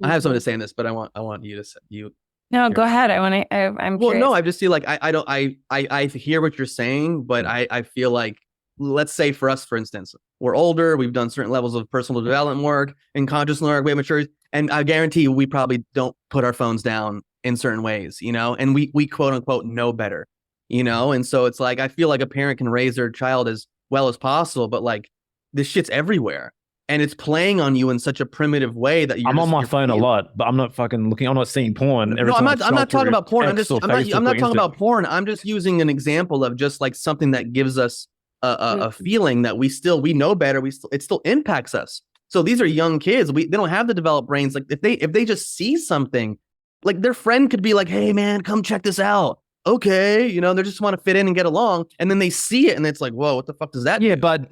I have something to say in this, but I want you to say you. No, go ahead. I'm curious. No, I just feel like I hear what you're saying, but I feel like, let's say for us, for instance, we're older, we've done certain levels of personal development work and conscious work, we have maturity, and I guarantee you, we probably don't put our phones down in certain ways, and we quote unquote know better, and so it's like, I feel like a parent can raise their child as well as possible, but like this shit's everywhere. And it's playing on you in such a primitive way that I'm on my phone a lot, but I'm not fucking looking. I'm not seeing porn. No, I'm not talking about porn. I'm not talking about porn. I'm just using an example of just like something that gives us a feeling that we know better. It still impacts us. So these are young kids. They don't have the developed brains. Like if they just see something, like their friend could be like, "Hey man, come check this out." Okay, they just want to fit in and get along, and then they see it, and it's like, whoa, what the fuck does that do? But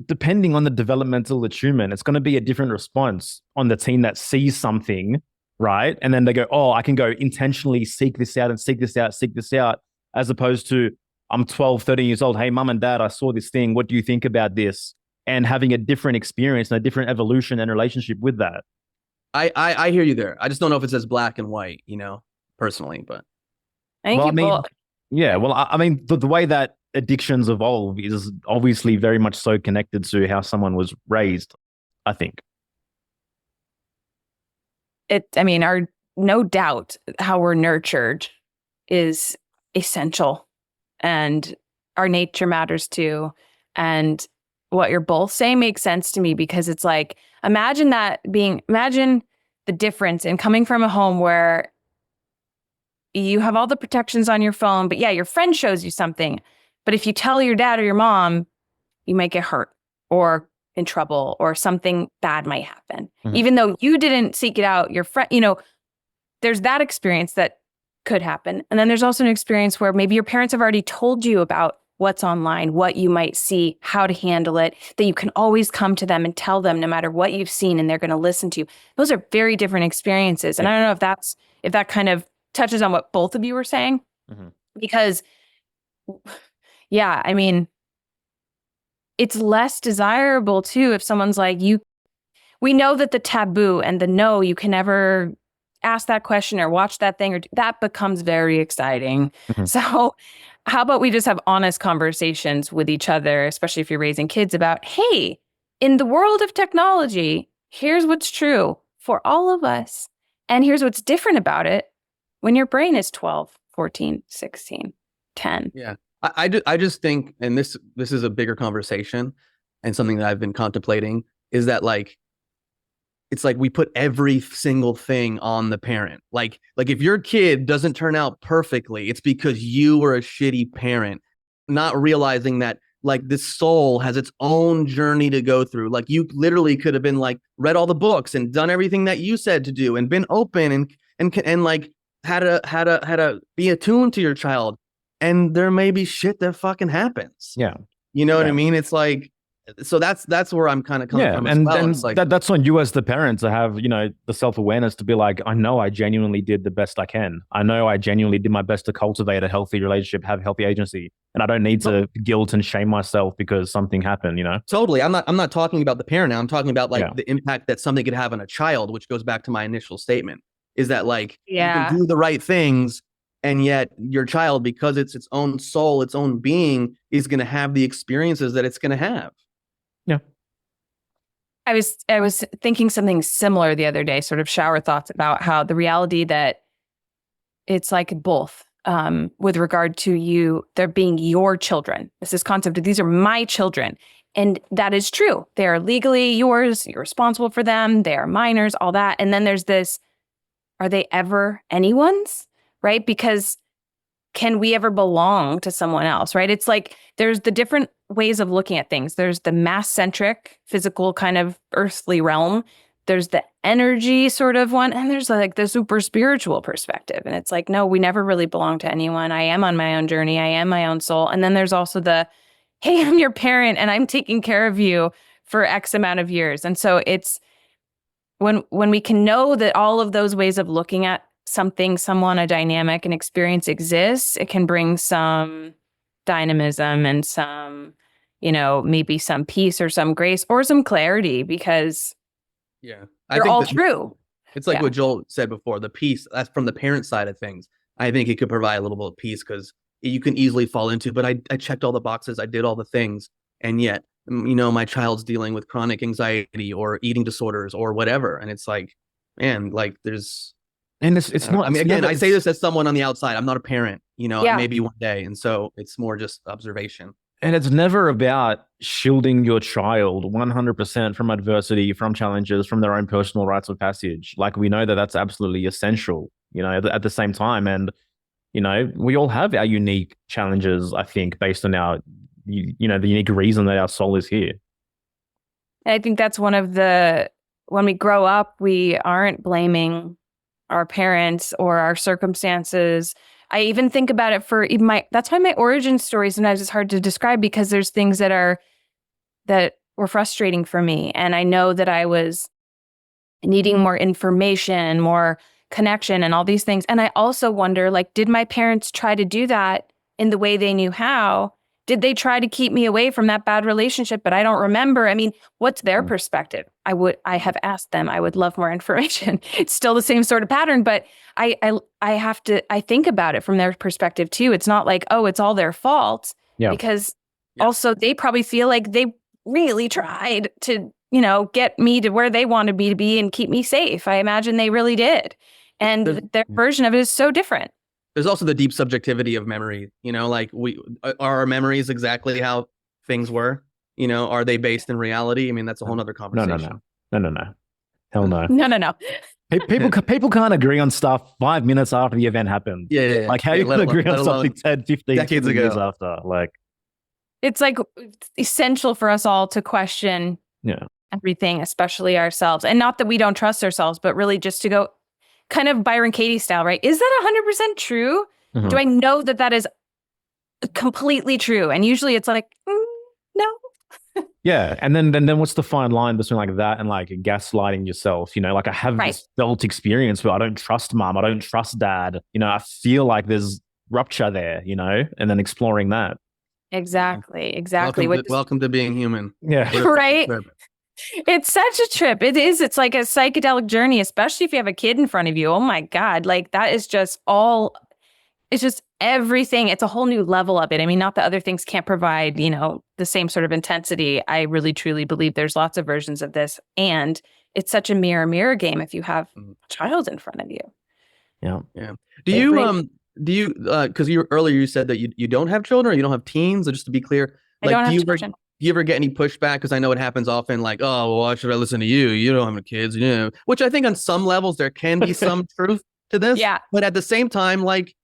depending on the developmental attunement, it's going to be a different response on the teen that sees something, right? And then they go, I can go intentionally seek this out and seek this out, as opposed to, I'm 12, 13 years old. Hey, mom and dad, I saw this thing. What do you think about this? And having a different experience and a different evolution and relationship with that. I hear you there. I just don't know if it's as black and white, personally, but. The way that addictions evolve is obviously very much so connected to how someone was raised, I think. No doubt how we're nurtured is essential, and our nature matters too. And what you're both saying makes sense to me, because it's like, imagine the difference in coming from a home where you have all the protections on your phone, but yeah, your friend shows you something. But if you tell your dad or your mom, you might get hurt or in trouble, or something bad might happen. Mm-hmm. Even though you didn't seek it out, your friend, there's that experience that could happen. And then there's also an experience where maybe your parents have already told you about what's online, what you might see, how to handle it, that you can always come to them and tell them no matter what you've seen, and they're going to listen to you. Those are very different experiences. And I don't know if that kind of touches on what both of you were saying, because yeah, I mean, it's less desirable too if someone's like, we know that the taboo and the no, you can never ask that question or watch that thing, or that becomes very exciting. So how about we just have honest conversations with each other, especially if you're raising kids, about, hey, in the world of technology, here's what's true for all of us. And here's what's different about it when your brain is 12, 14, 16, 10. Yeah. I just think, and this is a bigger conversation and something that I've been contemplating, is that like, it's like we put every single thing on the parent. Like if your kid doesn't turn out perfectly, it's because you were a shitty parent, not realizing that like this soul has its own journey to go through. Like you literally could have been like read all the books and done everything that you said to do and been open and like had to be attuned to your child. And there may be shit that fucking happens. Yeah. You know what I mean? It's like, so that's where I'm kind of coming from. And well. then Like, that's on you as the parent to have, the self-awareness to be like, I know I genuinely did the best I can. I know I genuinely did my best to cultivate a healthy relationship, have healthy agency. And I don't need to guilt and shame myself because something happened, Totally. I'm not talking about the parent now. I'm talking about like the impact that something could have on a child, which goes back to my initial statement, is that like you can do the right things, and yet your child, because it's its own soul, its own being, is going to have the experiences that it's going to have. Yeah. I was thinking something similar the other day, sort of shower thoughts about how the reality that it's like both with regard to you, they're being your children. It's this concept of these are my children. And that is true. They are legally yours. You're responsible for them. They are minors, all that. And then there's this, are they ever anyone's? Right? Because can we ever belong to someone else, right? It's like there's the different ways of looking at things. There's the mass-centric, physical kind of earthly realm. There's the energy sort of one. And there's like the super spiritual perspective. And it's like, no, we never really belong to anyone. I am on my own journey. I am my own soul. And then there's also the, hey, I'm your parent and I'm taking care of you for X amount of years. And so it's when we can know that all of those ways of looking at something, someone, a dynamic, an experience exists, it can bring some dynamism and some, maybe some peace or some grace or some clarity, because they're all true. It's like what Joel said before, the peace, that's from the parent side of things. I think it could provide a little bit of peace because you can easily fall into, but I checked all the boxes, I did all the things, and yet, my child's dealing with chronic anxiety or eating disorders or whatever. And it's like, man, like there's, and it's not. I mean, again, I say this as someone on the outside. I'm not a parent, maybe one day. And so it's more just observation. And it's never about shielding your child 100% from adversity, from challenges, from their own personal rites of passage. Like we know that that's absolutely essential, at the same time. And, we all have our unique challenges, I think, based on our, the unique reason that our soul is here. And I think that's one of when we grow up, we aren't blaming our parents or our circumstances. I even think about it for even that's why my origin story sometimes is hard to describe, because there's things that were frustrating for me. And I know that I was needing more information, more connection and all these things. And I also wonder, like, did my parents try to do that in the way they knew how? Did they try to keep me away from that bad relationship, but I don't remember? I mean, what's their perspective? I have asked them. I would love more information. It's still the same sort of pattern, but I think about it from their perspective too. It's not like, oh, it's all their fault. Yeah. Because also they probably feel like they really tried to, get me to where they wanted me to be and keep me safe. I imagine they really did. And their version of it is so different. There's also the deep subjectivity of memory, like are our memories exactly how things were? Are they based in reality? I mean, that's a whole nother conversation. No. Hell no. No. People can't agree on stuff 5 minutes after the event happened. Yeah. Like how you can agree on something 10, 15 decades ago. years after. Like, it's like essential for us all to question everything, especially ourselves. And not that we don't trust ourselves, but really just to go, kind of Byron Katie style, right? Is that 100% true? Mhm. Do I know that that is completely true? And usually it's like, no. Yeah. And then what's the fine line between like that and like gaslighting yourself? Like I have Right. this felt experience where I don't trust mom, I don't trust dad. I feel like there's rupture there, and then exploring that. Exactly. Welcome to being human. Yeah. Right? It's such a trip. It is. It's like a psychedelic journey, especially if you have a kid in front of you. Oh my God. Like that is just it's just everything. It's a whole new level of it. I mean, not that other things can't provide, the same sort of intensity. I really, truly believe there's lots of versions of this. And it's such a mirror game if you have a child in front of you. Yeah. Yeah. Do you, because earlier you said that you don't have children or you don't have teens, or just to be clear, I don't have children. Do you ever get any pushback? Because I know it happens often, like, oh, well, why should I listen to you? You don't have any kids, which I think on some levels there can be some truth to this. Yeah. But at the same time, like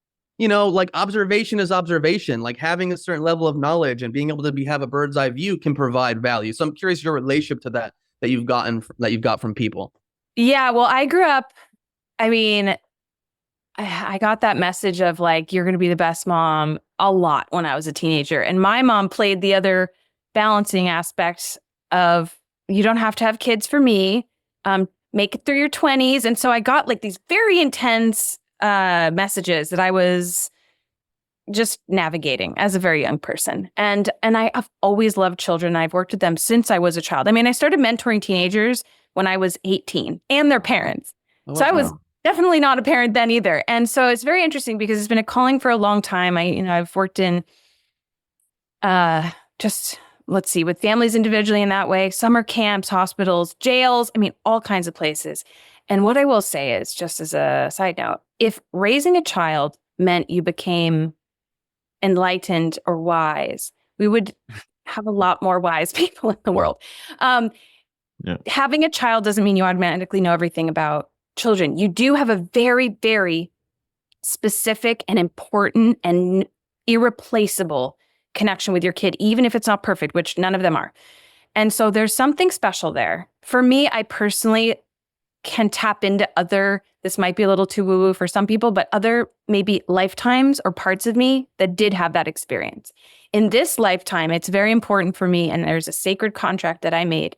observation is observation. Like having a certain level of knowledge and being able to have a bird's eye view can provide value. So I'm curious your relationship to that you've got from people. Yeah. Well, I grew up, I mean, I got that message of like, you're going to be the best mom a lot when I was a teenager. And my mom played the other balancing aspects of, you don't have to have kids for me, make it through your 20s. And so I got like these very intense messages that I was just navigating as a very young person. And I've always loved children. I've worked with them since I was a child. I mean, I started mentoring teenagers when I was 18 and their parents. Oh, so I was definitely not a parent then either. And so it's very interesting because it's been a calling for a long time. I've worked in with families individually in that way, summer camps, hospitals, jails, I mean, all kinds of places. And what I will say is, just as a side note, if raising a child meant you became enlightened or wise, we would have a lot more wise people in the world. Having a child doesn't mean you automatically know everything about children. You do have a very, very specific and important and irreplaceable connection with your kid, even if it's not perfect, which none of them are. And so there's something special there. For me, I personally can tap into this might be a little too woo-woo for some people, but other maybe lifetimes or parts of me that did have that experience. In this lifetime, it's very important for me, and there's a sacred contract that I made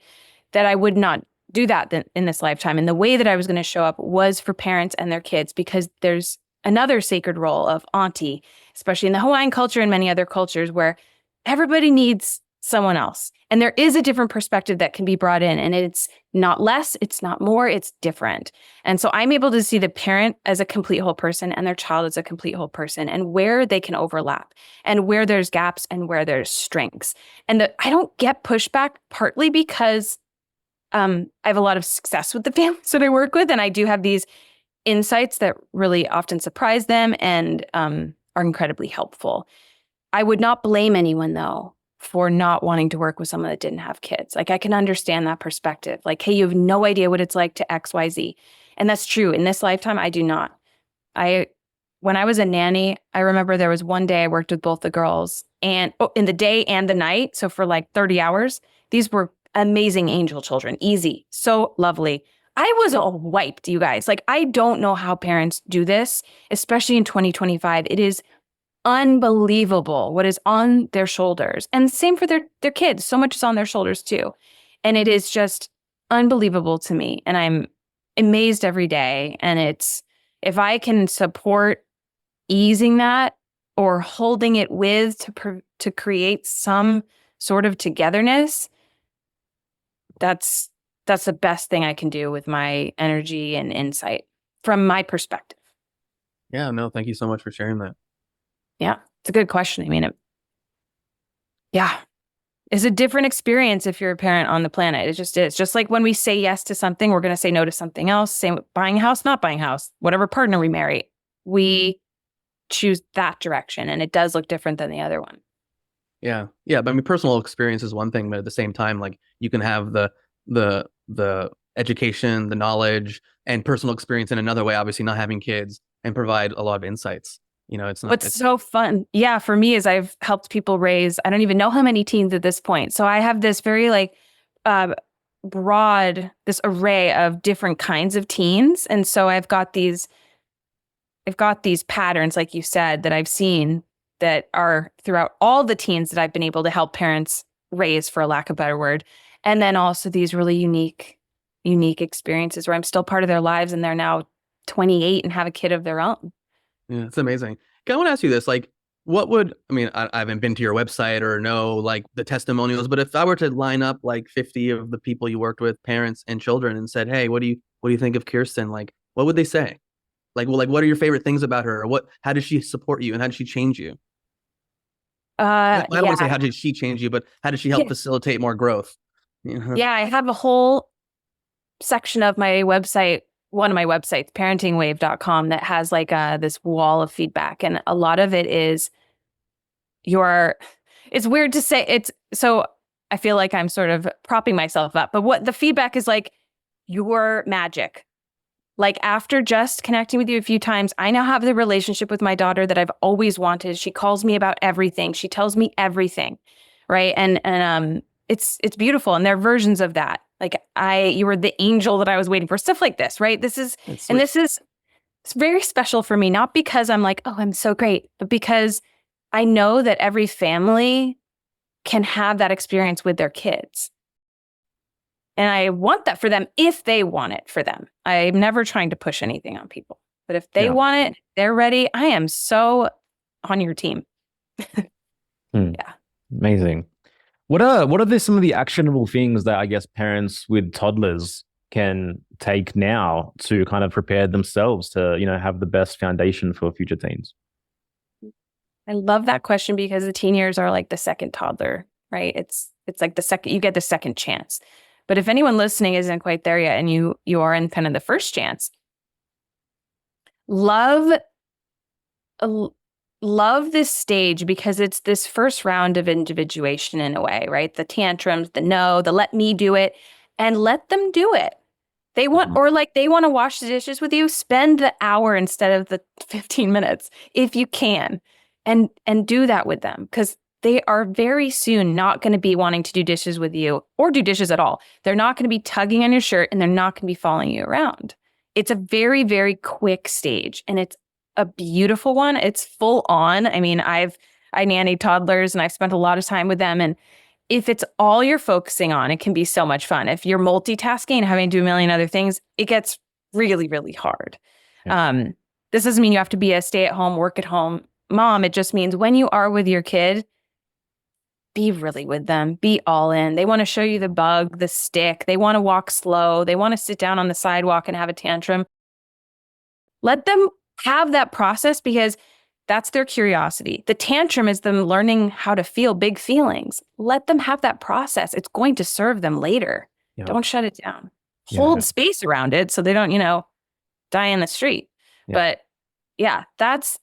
that I would not do that in this lifetime. And the way that I was going to show up was for parents and their kids, because there's another sacred role of auntie, especially in the Hawaiian culture and many other cultures where everybody needs someone else. And there is a different perspective that can be brought in, and it's not less, it's not more, it's different. And so I'm able to see the parent as a complete whole person and their child as a complete whole person, and where they can overlap and where there's gaps and where there's strengths. And I don't get pushback partly because I have a lot of success with the families that I work with, and I do have these insights that really often surprise them and are incredibly helpful. I would not blame anyone, though, for not wanting to work with someone that didn't have kids. Like, I can understand that perspective. Like, hey, you have no idea what it's like to X, Y, Z. And that's true. In this lifetime, I do not. When I was a nanny, I remember there was one day I worked with both the girls, and in the day and the night. So for like 30 hours, these were amazing angel children. Easy. So lovely. I was all wiped, you guys. Like, I don't know how parents do this, especially in 2025. It is unbelievable what is on their shoulders. And same for their kids. So much is on their shoulders too. And it is just unbelievable to me. And I'm amazed every day. And if I can support easing that or holding it to create some sort of togetherness, that's the best thing I can do with my energy and insight from my perspective. Yeah, no, thank you so much for sharing that. Yeah, it's a good question. I mean, it's a different experience if you're a parent on the planet. It just is. Just like when we say yes to something, we're going to say no to something else. Same with buying a house, not buying a house, whatever partner we marry, we choose that direction, and it does look different than the other one. Yeah. But I mean, personal experience is one thing, but at the same time, like, you can have the education, the knowledge, and personal experience in another way, obviously not having kids, and provide a lot of insights. It's not. What's so fun, for me is I've helped people raise, I don't even know how many teens at this point. So I have this very this array of different kinds of teens. And so I've got these patterns, like you said, that I've seen that are throughout all the teens that I've been able to help parents raise, for a lack of a better word. And then also these really unique experiences where I'm still part of their lives and they're now 28 and have a kid of their own. Yeah, it's amazing. I want to ask you this, like, I haven't been to your website or know like the testimonials, but if I were to line up like 50 of the people you worked with, parents and children, and said, hey, what do you think of Kirsten? Like, what would they say? Like, well, like, what are your favorite things about her? Or how did she support you and how did she change you? I don't want to say how did she change you, but how did she help facilitate more growth? Yeah, I have a whole section of my website, one of my websites, parentingwave.com, that has like this wall of feedback. And a lot of it is it's weird to say so I feel like I'm sort of propping myself up, but what the feedback is like, you're magic. Like, after just connecting with you a few times, I now have the relationship with my daughter that I've always wanted. She calls me about everything. She tells me everything, right? And it's beautiful. And there are versions of that. Like, you were the angel that I was waiting for. Stuff like this, right? It's very special for me, not because I'm like, oh, I'm so great, but because I know that every family can have that experience with their kids. And I want that for them if they want it for them. I'm never trying to push anything on people. But if they want it, they're ready. I am so on your team. Yeah. Amazing. What are some of the actionable things that I guess parents with toddlers can take now to kind of prepare themselves to, have the best foundation for future teens? I love that question because the teen years are like the second toddler, right? It's like you get the second chance. But if anyone listening isn't quite there yet and you are in kind of the first chance, love this stage because it's this first round of individuation in a way, right? The tantrums, the no, the let me do it, and let them do it. They want, or like they want to wash the dishes with you, spend the hour instead of the 15 minutes if you can, and do that with them, because they are very soon not going to be wanting to do dishes with you or do dishes at all. They're not going to be tugging on your shirt and they're not going to be following you around. It's a very, very quick stage and it's a beautiful one. It's full on. I mean, I nanny toddlers and I've spent a lot of time with them. And if it's all you're focusing on, it can be so much fun. If you're multitasking and having to do a million other things, it gets really, really hard. Yeah. This doesn't mean you have to be a stay-at-home, work-at-home mom. It just means when you are with your kid, be really with them, be all in. They want to show you the bug, the stick. They want to walk slow. They want to sit down on the sidewalk and have a tantrum. Let them have that process because that's their curiosity. The tantrum is them learning how to feel big feelings. Let them have that process. It's going to serve them later. Yep. Don't shut it down. Hold space around it so they don't, die in the street. Yep. But yeah, that's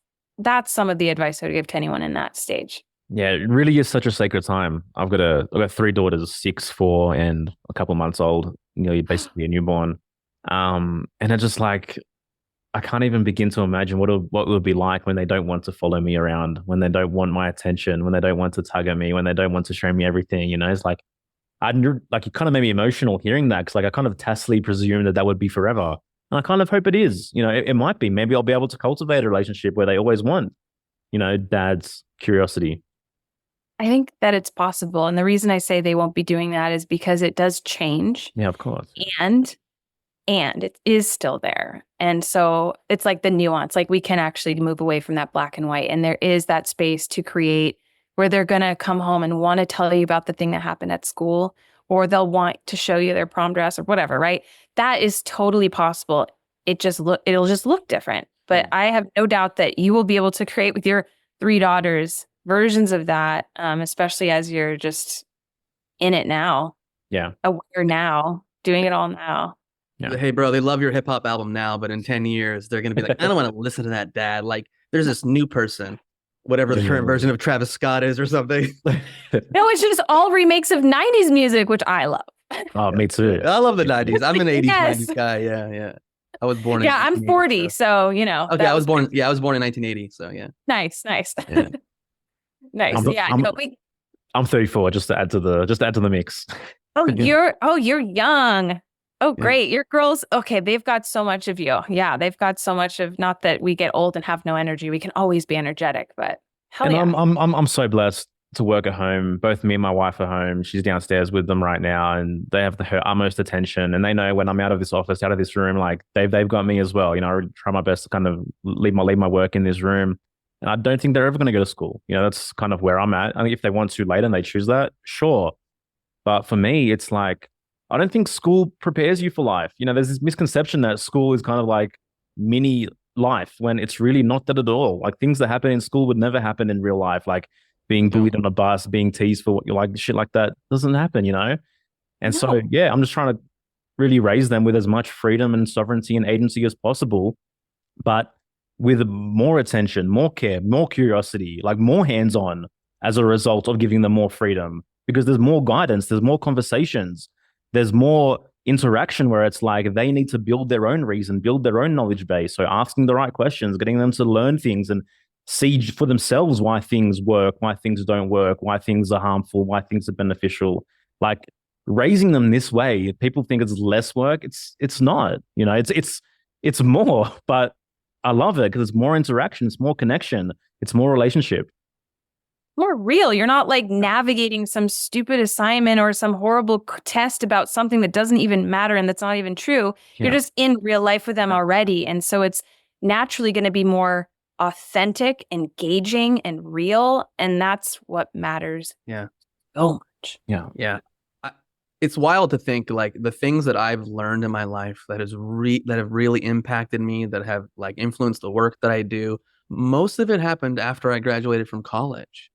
some of the advice I would give to anyone in that stage. Yeah, it really is such a sacred time. I've got 3 daughters, 6, 4, and a couple of months old. Basically a newborn. And it's just like, I can't even begin to imagine what it would be like when they don't want to follow me around, when they don't want my attention, when they don't want to tug at me, when they don't want to show me everything. It's like, it kind of made me emotional hearing that because I kind of tacitly presumed that would be forever. And I kind of hope it is. It might be. Maybe I'll be able to cultivate a relationship where they always want, dad's curiosity. I think that it's possible. And the reason I say they won't be doing that is because it does change. Yeah, of course. And it is still there. And so it's like the nuance, like we can actually move away from that black and white. And there is that space to create where they're going to come home and want to tell you about the thing that happened at school, or they'll want to show you their prom dress or whatever, right? That is totally possible. It'll just look different. But I have no doubt that you will be able to create with your 3 daughters versions of that, especially as you're just in it now. Yeah. Aware now, doing it all now. Yeah. Hey, bro, they love your hip hop album now, but in 10 years, they're going to be like, I don't want to listen to that, Dad. Like, there's this new person, whatever the current version of Travis Scott is or something. No, it's just all remakes of 90s music, which I love. Oh, me too. I love the 90s. I'm an 80s, yes. 90s guy. Yeah. I was born in I'm 40, so Okay, I was born in 1980, so yeah. Nice. Yeah. Nice. I'm 34, just to add to the mix. You're young. Oh, Yeah. great. Your girls, okay, they've got so much of you. Yeah, they've got so much of, not that we get old and have no energy. We can always be energetic, but hell And yeah. I'm so blessed to work at home. Both me and my wife are home. She's downstairs with them right now, and they have her utmost attention. And they know when I'm out of this office, out of this room, like they've got me as well. You know, I try my best to kind of leave my work in this room. And I don't think they're ever going to go to school. You know, that's kind of where I'm at. I think if they want to later and they choose that, sure. But for me, it's like I don't think school prepares you for life. You know, there's this misconception that school is kind of like mini life when it's really not that at all. Like things that happen in school would never happen in real life, like being bullied on a bus, being teased for what you like, shit like that doesn't happen, you know? And so, yeah, I'm just trying to really raise them with as much freedom and sovereignty and agency as possible, but with more attention, more care, more curiosity, like more hands on as a result of giving them more freedom because there's more guidance, there's more conversations, there's more interaction where it's like they need to build their own reason, build their own knowledge base. So asking the right questions, getting them to learn things and see for themselves why things work, why things don't work, why things are harmful, why things are beneficial. Like raising them this way, people think it's less work. It's not, you know, it's more, but I love it because it's more interaction, it's more connection, it's more relationship. More real. You're not like navigating some stupid assignment or some horrible test about something that doesn't even matter and that's not even true. Yeah. You're just in real life with them already. And so it's naturally going to be more authentic, engaging, and real. And that's what matters. Yeah. So much. Yeah. Yeah. It's wild to think like the things that I've learned in my life that have really impacted me, that have like influenced the work that I do. Most of it happened after I graduated from college.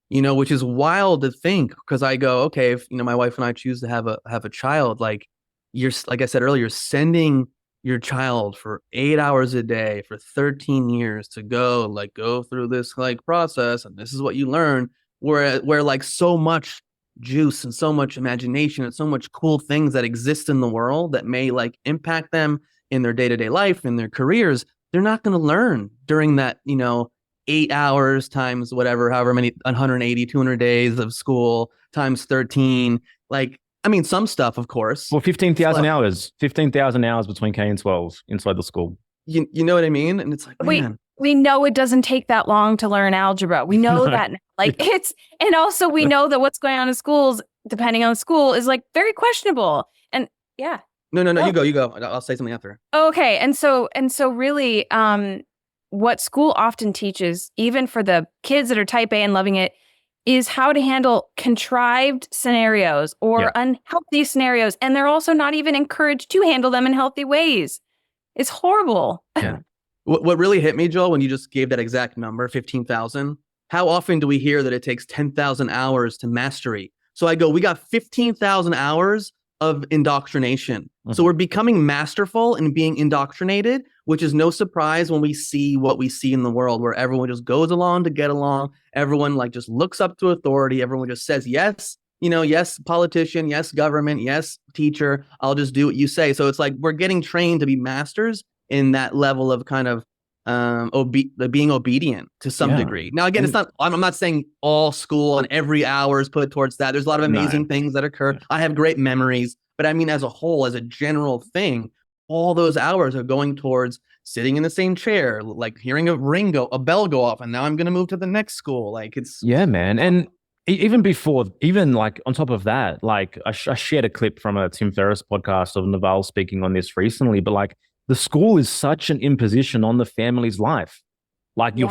You know, which is wild to think because I go, okay, if you know my wife and I choose to have a child, like you're like I said earlier, sending your child for 8 hours a day for 13 years to go through this like process, and this is what you learn, where like so much juice and so much imagination and so much cool things that exist in the world that may like impact them in their day-to-day life, in their careers, they're not going to learn during that, you know, 8 hours times whatever, however many 180, 200 days of school times 13. Like, I mean, some stuff, of course. Well, 15,000 hours, 15,000 hours between K and 12 inside the school. You know what I mean? And it's like, man. We know it doesn't take that long to learn algebra. We know that. Like and also we know that what's going on in schools, depending on the school, is like very questionable. And yeah. No, you go. I'll say something after. Okay. And so really, what school often teaches, even for the kids that are type A and loving it, is how to handle contrived scenarios or unhealthy scenarios. And they're also not even encouraged to handle them in healthy ways. It's horrible. Yeah. What really hit me, Joel, when you just gave that exact number, 15,000, how often do we hear that it takes 10,000 hours to mastery? So I go, we got 15,000 hours of indoctrination. Mm-hmm. So we're becoming masterful in being indoctrinated, which is no surprise when we see what we see in the world, where everyone just goes along to get along. Everyone like just looks up to authority. Everyone just says, yes, you know, yes, politician, yes, government, yes, teacher, I'll just do what you say. So it's like we're getting trained to be masters in that level of kind of being obedient to some degree. Now, again, it's not, I'm not saying all school and every hour is put towards that. There's a lot of amazing things that occur. Yeah. I have great memories, but I mean, as a whole, as a general thing, all those hours are going towards sitting in the same chair, like hearing a bell go off, and now I'm going to move to the next school. Like it's... Yeah, man. And even like on top of that, like I shared a clip from a Tim Ferriss podcast of Naval speaking on this recently, but like, the school is such an imposition on the family's life. Like you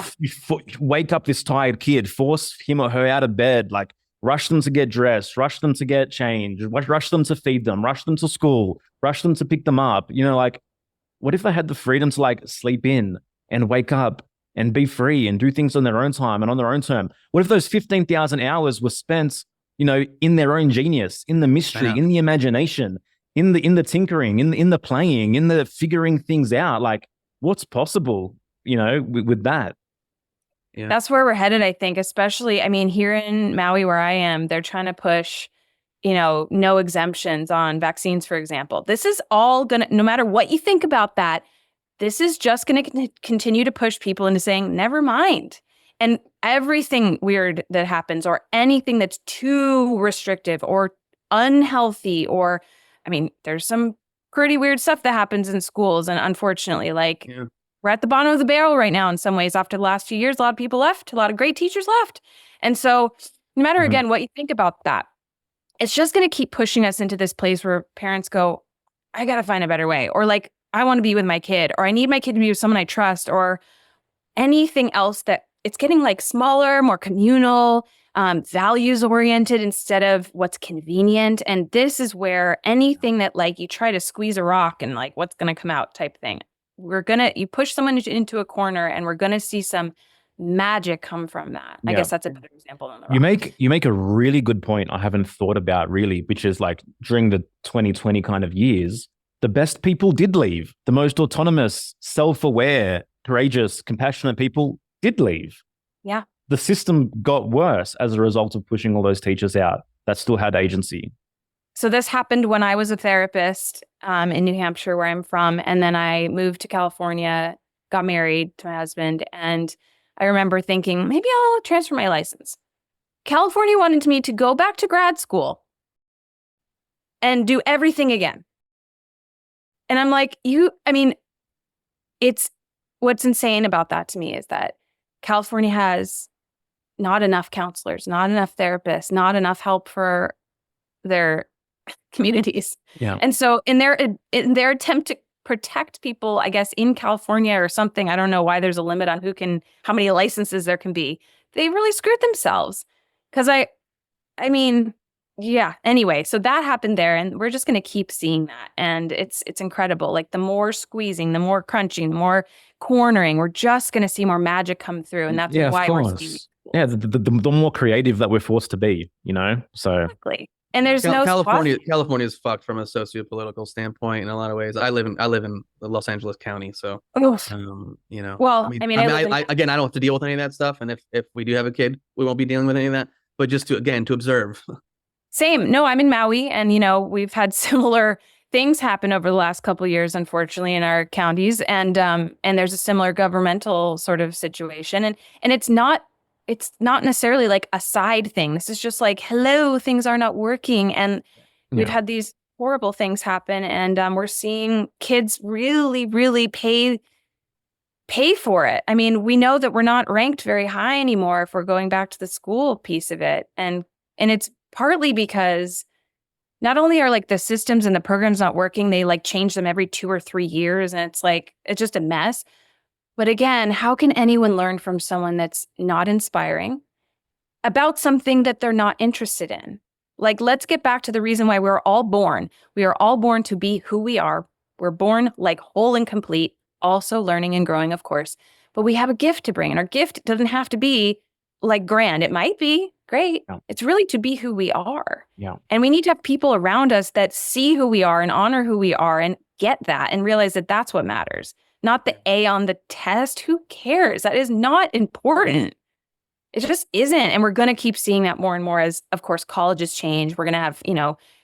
wake up this tired kid, force him or her out of bed, like rush them to get dressed, rush them to get changed, rush them to feed them, rush them to school, rush them to pick them up. You know, like what if they had the freedom to like sleep in and wake up and be free and do things on their own time and on their own term? What if those 15,000 hours were spent, you know, in their own genius, in the mystery, in the imagination, in the tinkering, in the playing, in the figuring things out? Like what's possible, you know, with that? Yeah. That's where we're headed, I think, especially, I mean, here in Maui where I am, they're trying to push, you know, no exemptions on vaccines, for example. This is all going to, no matter what you think about that, this is just going to continue to push people into saying, never mind. And everything weird that happens or anything that's too restrictive or unhealthy, or, I mean, there's some pretty weird stuff that happens in schools. And unfortunately, like, we're at the bottom of the barrel right now in some ways. After the last few years, a lot of people left, a lot of great teachers left. And so no matter, again, what you think about that, it's just going to keep pushing us into this place where parents go, I got to find a better way. Or like, I want to be with my kid, or I need my kid to be with someone I trust, or anything else. That it's getting like smaller, more communal, values oriented instead of what's convenient. And this is where anything that like you try to squeeze a rock and like what's going to come out type thing, you push someone into a corner and we're going to see some magic come from that. I guess that's a better example than the rock. You make a really good point I haven't thought about really, which is like during the 2020 kind of years, the best people did leave. The most autonomous, self-aware, courageous, compassionate people did leave. Yeah. The system got worse as a result of pushing all those teachers out that still had agency. So this happened when I was a therapist in New Hampshire, where I'm from. And then I moved to California, got married to my husband. And I remember thinking, maybe I'll transfer my license. California wanted me to go back to grad school and do everything again. And I'm like, it's what's insane about that to me is that California has not enough counselors, not enough therapists, not enough help for their communities. Yeah. And so in their attempt to protect people, I guess, in California or something, I don't know why there's a limit on how many licenses there can be. They really screwed themselves. Because anyway, so that happened there, and we're just going to keep seeing that. And it's incredible. Like the more squeezing, the more crunching, the more cornering, we're just going to see more magic come through. And that's why we're seeing. Yeah, the more creative that we're forced to be, so. Exactly. And there's California is fucked from a socio-political standpoint in a lot of ways. I live in Los Angeles County, so Well, I don't have to deal with any of that stuff, and if we do have a kid, we won't be dealing with any of that. But just to observe. Same. No, I'm in Maui, and we've had similar things happen over the last couple of years, unfortunately, in our counties, and there's a similar governmental sort of situation, and it's not necessarily like a side thing. This is just like, hello, things are not working, and we've had these horrible things happen, and we're seeing kids really, really pay for it. I mean, we know that we're not ranked very high anymore if we're going back to the school piece of it, and it's partly because not only are like the systems and the programs not working, they like change them every 2 or 3 years, and it's just a mess. But again, how can anyone learn from someone that's not inspiring about something that they're not interested in? Like, let's get back to the reason why we're all born. We are all born to be who we are. We're born like whole and complete, also learning and growing, of course. But we have a gift to bring, and our gift doesn't have to be like grand. It might be great. Yeah. It's really to be who we are. Yeah. And we need to have people around us that see who we are and honor who we are and get that and realize that that's what matters. Not the A on the test. Who cares? That is not important. It just isn't. And we're going to keep seeing that more and more as, of course, colleges change. We're going to have,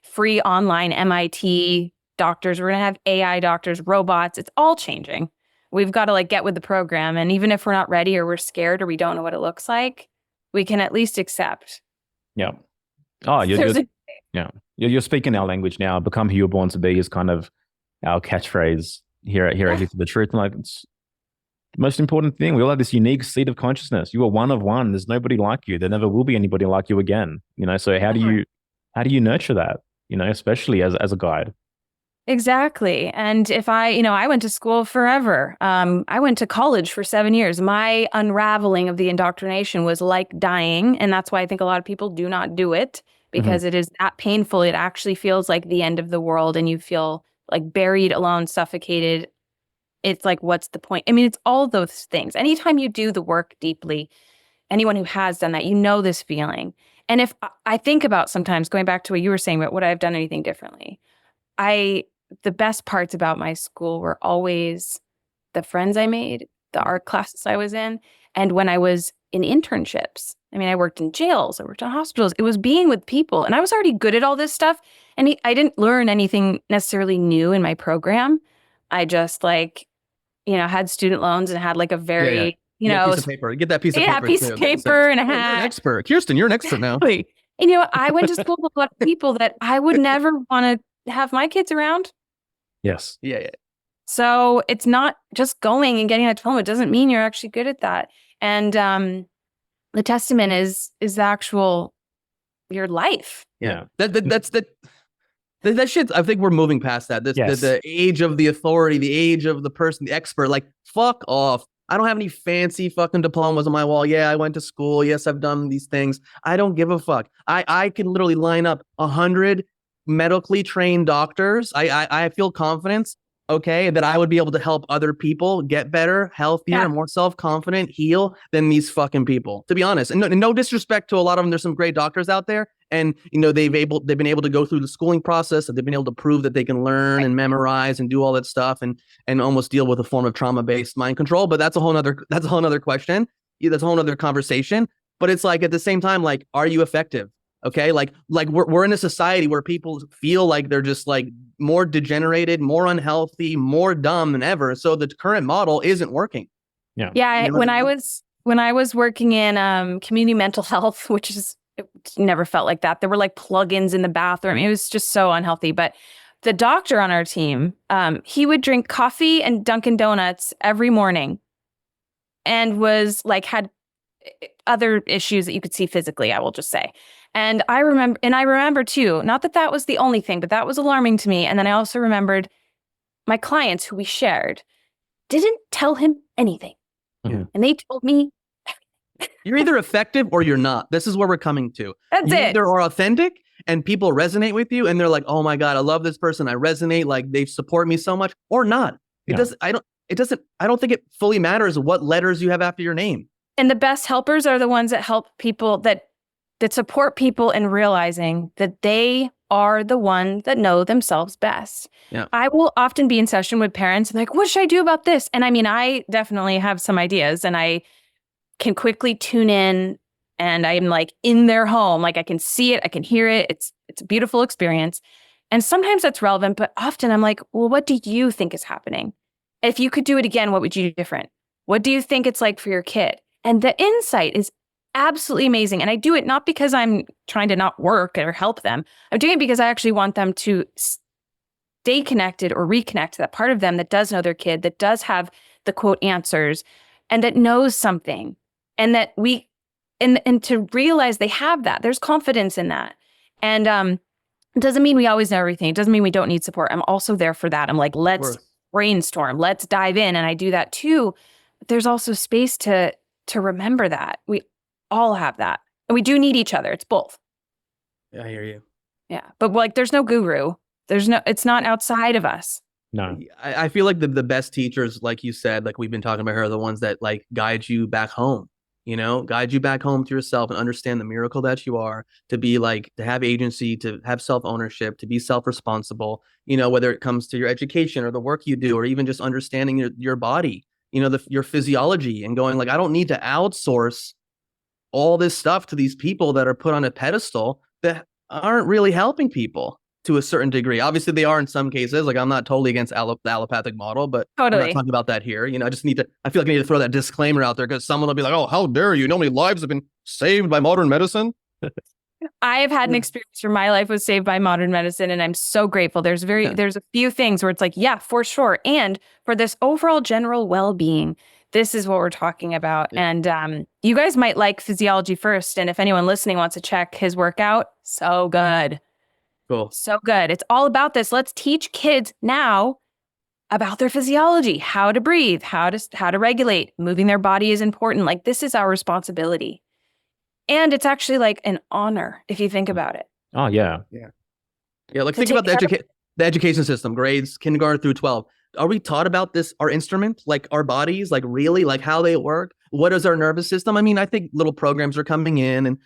free online MIT doctors. We're going to have AI doctors, robots. It's all changing. We've got to like get with the program. And even if we're not ready or we're scared or we don't know what it looks like, we can at least accept. Yeah. Oh, you're speaking our language now. Become who you're born to be is kind of our catchphrase here at Here for the Truth. Like, it's the most important thing. We all have this unique seed of consciousness. You are one of one. There's nobody like you. There never will be anybody like you again. So how do you nurture that? Especially as a guide. Exactly. And if I went to school forever. I went to college for 7 years. My unraveling of the indoctrination was like dying. And that's why I think a lot of people do not do it, because it is that painful. It actually feels like the end of the world, and you feel like buried, alone, suffocated. It's like, what's the point? I mean, it's all those things. Anytime you do the work deeply, anyone who has done that, this feeling. And if I think about sometimes going back to what you were saying about would I have done anything differently? The best parts about my school were always the friends I made, the art classes I was in, and when I was in internships. I mean, I worked in jails, I worked in hospitals. It was being with people, and I was already good at all this stuff. And I didn't learn anything necessarily new in my program. I just had student loans and had like a very, piece of paper. Get that piece of paper. Piece of paper and a hat. You're an expert. Kirsten, you're an expert now. And, I went to school with a lot of people that I would never want to have my kids around. Yes. Yeah. So it's not just going and getting a diploma. It doesn't mean you're actually good at that. And the testament is your life. Yeah. That shit. I think we're moving past that. The age of the authority, the age of the person, the expert. Like, fuck off. I don't have any fancy fucking diplomas on my wall. Yeah, I went to school. Yes, I've done these things. I don't give a fuck. I can literally line up 100 medically trained doctors. I feel confidence, okay, that I would be able to help other people get better, healthier, more self-confident, heal than these fucking people, to be honest. And no disrespect to a lot of them. There's some great doctors out there. And, they've been able to go through the schooling process, and they've been able to prove that they can learn and memorize and do all that stuff and almost deal with a form of trauma-based mind control. But that's a whole nother question. That's a whole nother conversation. But it's like, at the same time, like, are you effective? Okay. Like we're in a society where people feel like they're just like more degenerated, more unhealthy, more dumb than ever. So the current model isn't working. Yeah. Yeah. When I was working in community mental health, it never felt like that. There were like plugins in the bathroom. It was just so unhealthy. But the doctor on our team, he would drink coffee and Dunkin' Donuts every morning, and was like, had other issues that you could see physically, I will just say. And I remember too, not that was the only thing, but that was alarming to me. And then I also remembered my clients who we shared didn't tell him anything. Mm-hmm. And they told me, you're either effective or you're not. This is where we're coming to. That's you it. either are authentic and people resonate with you and they're like, oh my God, I love this person. I resonate, like they support me so much, or not. I don't think it fully matters what letters you have after your name. And the best helpers are the ones that help people, that support people in realizing that they are the ones that know themselves best. Yeah. I will often be in session with parents and like, what should I do about this? And I mean, I definitely have some ideas, and I can quickly tune in, and I'm like in their home. Like I can see it, I can hear it. It's a beautiful experience. And sometimes that's relevant, but often I'm like, well, what do you think is happening? If you could do it again, what would you do different? What do you think it's like for your kid? And the insight is absolutely amazing. And I do it not because I'm trying to not work or help them. I'm doing it because I actually want them to stay connected or reconnect to that part of them that does know their kid, that does have the quote answers, and that knows something. And that and to realize they have that. There's confidence in that. And it doesn't mean we always know everything. It doesn't mean we don't need support. I'm also there for that. I'm like, let's brainstorm, let's dive in. And I do that too. But there's also space to remember that. We all have that. And we do need each other. It's both. Yeah, I hear you. Yeah. But like, there's no guru. It's not outside of us. No. I feel like the best teachers, like you said, like we've been talking about here, are the ones that like guide you back home. Guide you back home to yourself and understand the miracle that you are, to be like, to have agency, to have self-ownership, to be self-responsible, whether it comes to your education or the work you do, or even just understanding your body, your physiology, and going like, I don't need to outsource all this stuff to these people that are put on a pedestal that aren't really helping people to a certain degree. Obviously they are in some cases. Like I'm not totally against the allopathic model, but totally. I'm not talking about that here. I feel like I need to throw that disclaimer out there, because someone will be like, oh, how dare you? How many lives have been saved by modern medicine? I have had an experience where my life was saved by modern medicine, and I'm so grateful. There's a few things where it's like, yeah, for sure. And for this overall general well-being, this is what we're talking about. Yeah. And you guys might like Physiology First. And if anyone listening wants to check his workout, so good. Cool. So good. It's all about this. Let's teach kids now about their physiology, how to breathe, how to regulate. Moving their body is important. Like, this is our responsibility. And it's actually like an honor if you think about it. Oh, yeah. Yeah, like think about the education system, grades, kindergarten through 12. Are we taught about this, our instrument, like our bodies, like really, like how they work? What is our nervous system? I mean, I think little programs are coming in, and,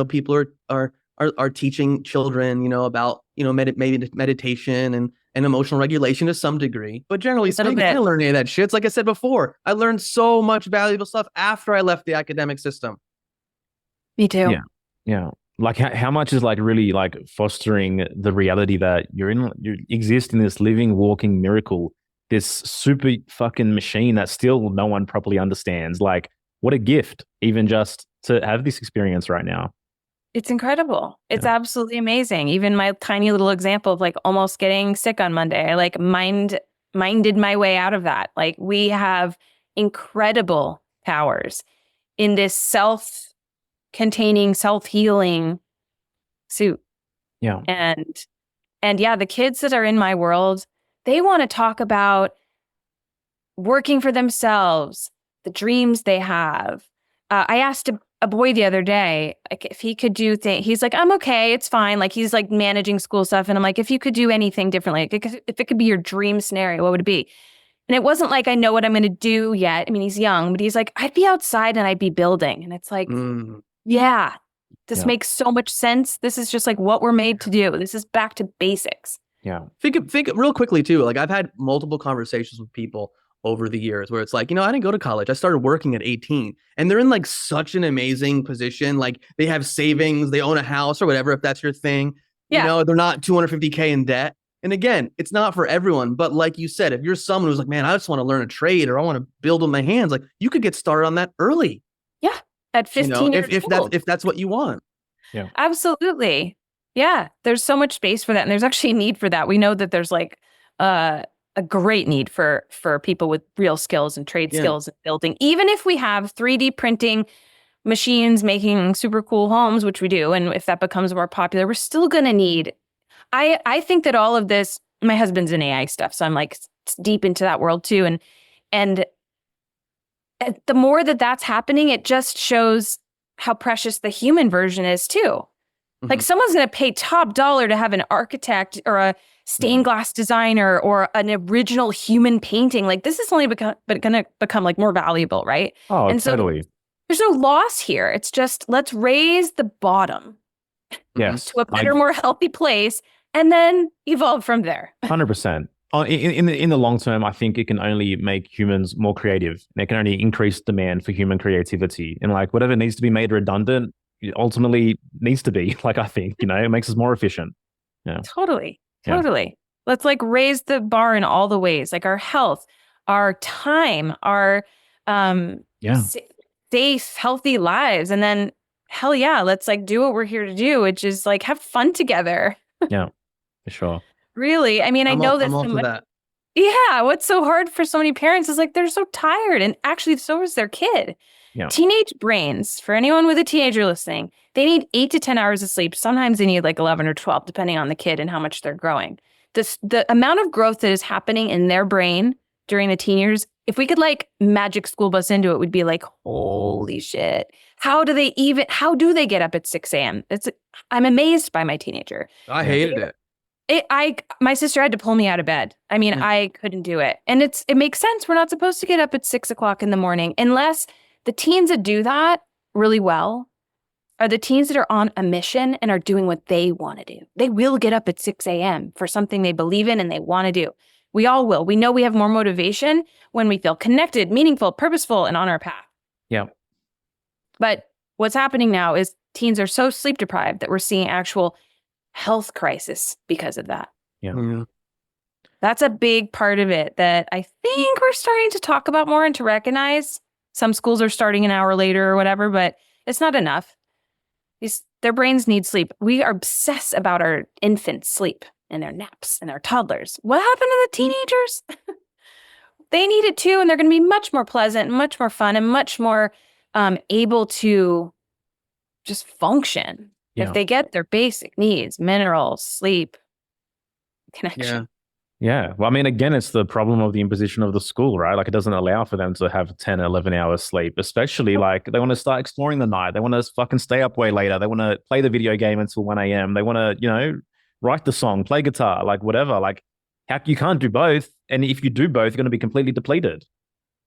people are teaching children, about, maybe meditation and emotional regulation to some degree. But generally speaking, I didn't learn any of that shit. It's like I said before, I learned so much valuable stuff after I left the academic system. Me too. Yeah. Like how much is like really like fostering the reality that you exist in this living, walking miracle, this super fucking machine that still no one properly understands. Like, what a gift, even just to have this experience right now. It's incredible. It's Yeah. absolutely amazing. Even my tiny little example of like almost getting sick on Monday, I like minded my way out of that. Like we have incredible powers in this self-containing, self-healing suit. Yeah. And yeah, the kids that are in my world, they want to talk about working for themselves, the dreams they have. I asked a boy the other day, like, if he could do things. He's like, I'm okay, it's fine. Like he's like managing school stuff. And I'm like, if you could do anything differently, like, if it could be your dream scenario, what would it be? And it wasn't like I know what I'm going to do yet. I mean, he's young, but he's like, I'd be outside and I'd be building. And it's like, yeah, this makes so much sense. This is just like what we're made to do. This is back to basics. Yeah. Think real quickly too. Like I've had multiple conversations with people over the years where it's like, I didn't go to college. I started working at 18 and they're in like such an amazing position. Like they have savings, they own a house or whatever, if that's your thing. Yeah. They're not 250K in debt. And again, it's not for everyone, but like you said, if you're someone who's like, man, I just want to learn a trade or I want to build with my hands, like you could get started on that early. Yeah. At 15 years old. If that's what you want. Yeah. Absolutely. Yeah. There's so much space for that. And there's actually a need for that. We know that there's like a great need for people with real skills and trade skills and building. Even if we have 3D printing machines making super cool homes, which we do, and if that becomes more popular, we're still going to need. I think that all of this, my husband's in AI stuff, so I'm like deep into that world too. And the more that that's happening, it just shows how precious the human version is too. Like someone's going to pay top dollar to have an architect or a stained glass designer or an original human painting. Like this is only going to become like more valuable, right? Oh, and totally. So there's no loss here. It's just let's raise the bottom to a better, more healthy place and then evolve from there. 100%. In the long term, I think it can only make humans more creative. And it can only increase demand for human creativity. And like whatever needs to be made redundant, it ultimately needs to be. Like I think, it makes us more efficient. Yeah. Totally. Let's like raise the bar in all the ways, like our health, our time, our safe, healthy lives. And then hell yeah, let's like do what we're here to do, which is like have fun together. Yeah, for sure. Really. I mean, I know I'm all for that. Yeah. What's so hard for so many parents is like they're so tired. And actually, so is their kid. Yeah. Teenage brains, for anyone with a teenager listening, they need 8 to 10 hours of sleep. Sometimes they need like 11 or 12, depending on the kid and how much they're growing. The amount of growth that is happening in their brain during the teen years, if we could like magic school bus into it, would be like, holy shit. How do they get up at 6 a.m.? I'm amazed by my teenager. I hated it. My sister had to pull me out of bed. I mean, I couldn't do it. And it makes sense. We're not supposed to get up at 6 o'clock in the morning unless the teens that do that really well are the teens that are on a mission and are doing what they want to do. They will get up at 6 a.m. for something they believe in and they want to do. We all will. We know we have more motivation when we feel connected, meaningful, purposeful, and on our path. Yeah. But what's happening now is teens are so sleep deprived that we're seeing actual health crisis because of that. Yeah. That's a big part of it that I think we're starting to talk about more and to recognize. Some schools are starting an hour later or whatever, but it's not enough. Their brains need sleep. We are obsessed about our infants' sleep and their naps and their toddlers. What happened to the teenagers? They need it too, and they're going to be much more pleasant and much more fun and much more able to just function if they get their basic needs, minerals, sleep, connection. Yeah. Well, I mean, again, it's the problem of the imposition of the school, right? Like it doesn't allow for them to have 10, 11 hours sleep, especially like they want to start exploring the night. They want to fucking stay up way later. They want to play the video game until 1 a.m. They want to, write the song, play guitar, like whatever. Like you can't do both. And if you do both, you're going to be completely depleted.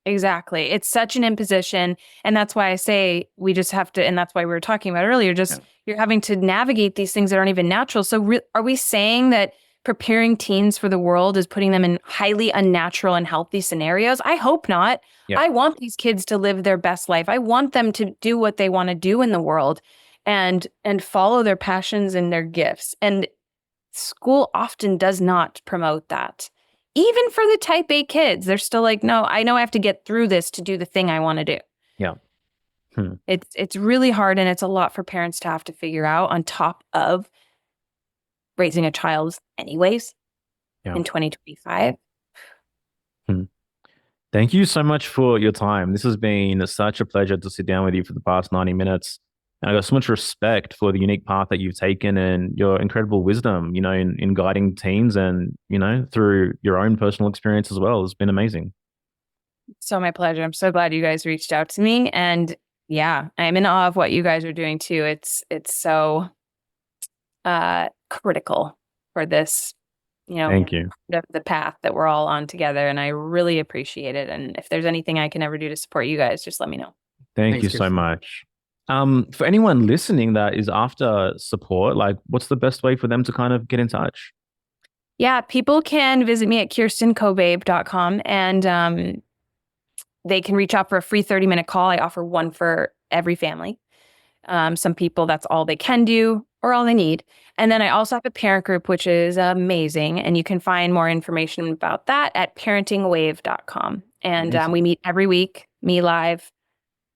Exactly. It's such an imposition. And that's why I say we just have to, and that's why we were talking about earlier, you're having to navigate these things that aren't even natural. So are we saying that preparing teens for the world is putting them in highly unnatural and healthy scenarios? I hope not. Yeah. I want these kids to live their best life. I want them to do what they want to do in the world and follow their passions and their gifts. And school often does not promote that. Even for the type A kids, they're still like, no, I know I have to get through this to do the thing I want to do. Yeah. It's really hard, and it's a lot for parents to have to figure out on top of raising a child anyways in 2025. Thank you so much for your time. This has been such a pleasure to sit down with you for the past 90 minutes. And I got so much respect for the unique path that you've taken and your incredible wisdom, in guiding teens and, through your own personal experience as well. It's been amazing. So my pleasure. I'm so glad you guys reached out to me. And yeah, I'm in awe of what you guys are doing too. It's so critical for this, Thank you. the path that we're all on together. And I really appreciate it. And if there's anything I can ever do to support you guys, just let me know. Thanks, you so much. For anyone listening that is after support, like what's the best way for them to kind of get in touch? Yeah, people can visit me at kirstencobabe.com and they can reach out for a free 30-minute call. I offer one for every family. Some people, that's all they can do or all they need. And then I also have a parent group, which is amazing. And you can find more information about that at parentingwave.com. And we meet every week, me live,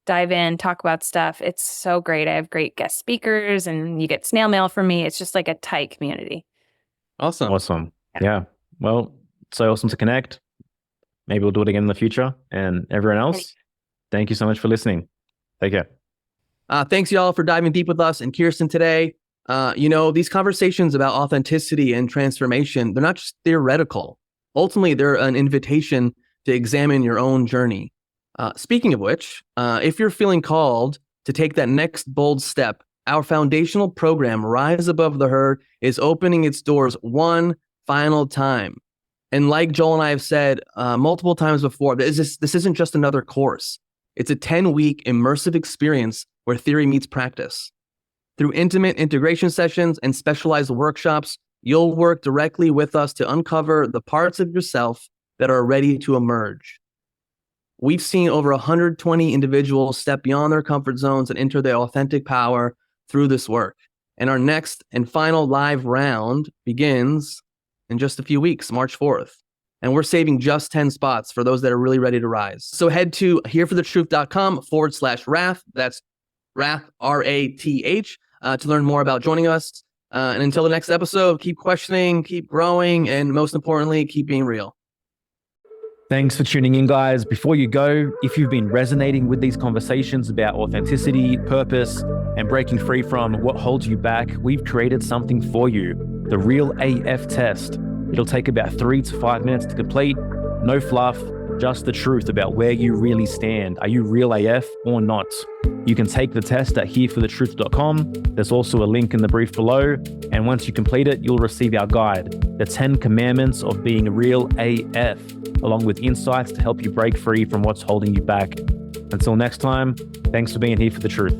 dive in, talk about stuff. It's so great. I have great guest speakers and you get snail mail from me. It's just like a tight community. Awesome. Yeah. Well, so awesome to connect. Maybe we'll do it again in the future. And everyone else, thank you so much for listening. Take care. Thanks, y'all, for diving deep with us and Kirsten today. These conversations about authenticity and transformation, they're not just theoretical. Ultimately, they're an invitation to examine your own journey. Speaking of which, if you're feeling called to take that next bold step, our foundational program, Rise Above the Herd, is opening its doors one final time. And like Joel and I have said multiple times before, this isn't just another course. It's a 10-week immersive experience where theory meets practice. Through intimate integration sessions and specialized workshops, you'll work directly with us to uncover the parts of yourself that are ready to emerge. We've seen over 120 individuals step beyond their comfort zones and enter their authentic power through this work. And our next and final live round begins in just a few weeks, March 4th. And we're saving just 10 spots for those that are really ready to rise. So head to hereforthetruth.com/Rath. That's Rath, R-A-T-H, to learn more about joining us. And until the next episode, keep questioning, keep growing, and most importantly, keep being real. Thanks for tuning in, guys. Before you go, if you've been resonating with these conversations about authenticity, purpose, and breaking free from what holds you back, we've created something for you, the Real AF test. It'll take about 3 to 5 minutes to complete. No fluff, just the truth about where you really stand. Are you real AF or not? You can take the test at herethetruth.com. There's also a link in the brief below. And once you complete it, you'll receive our guide, the 10 Commandments of Being Real AF, along with insights to help you break free from what's holding you back. Until next time, thanks for being here for the truth.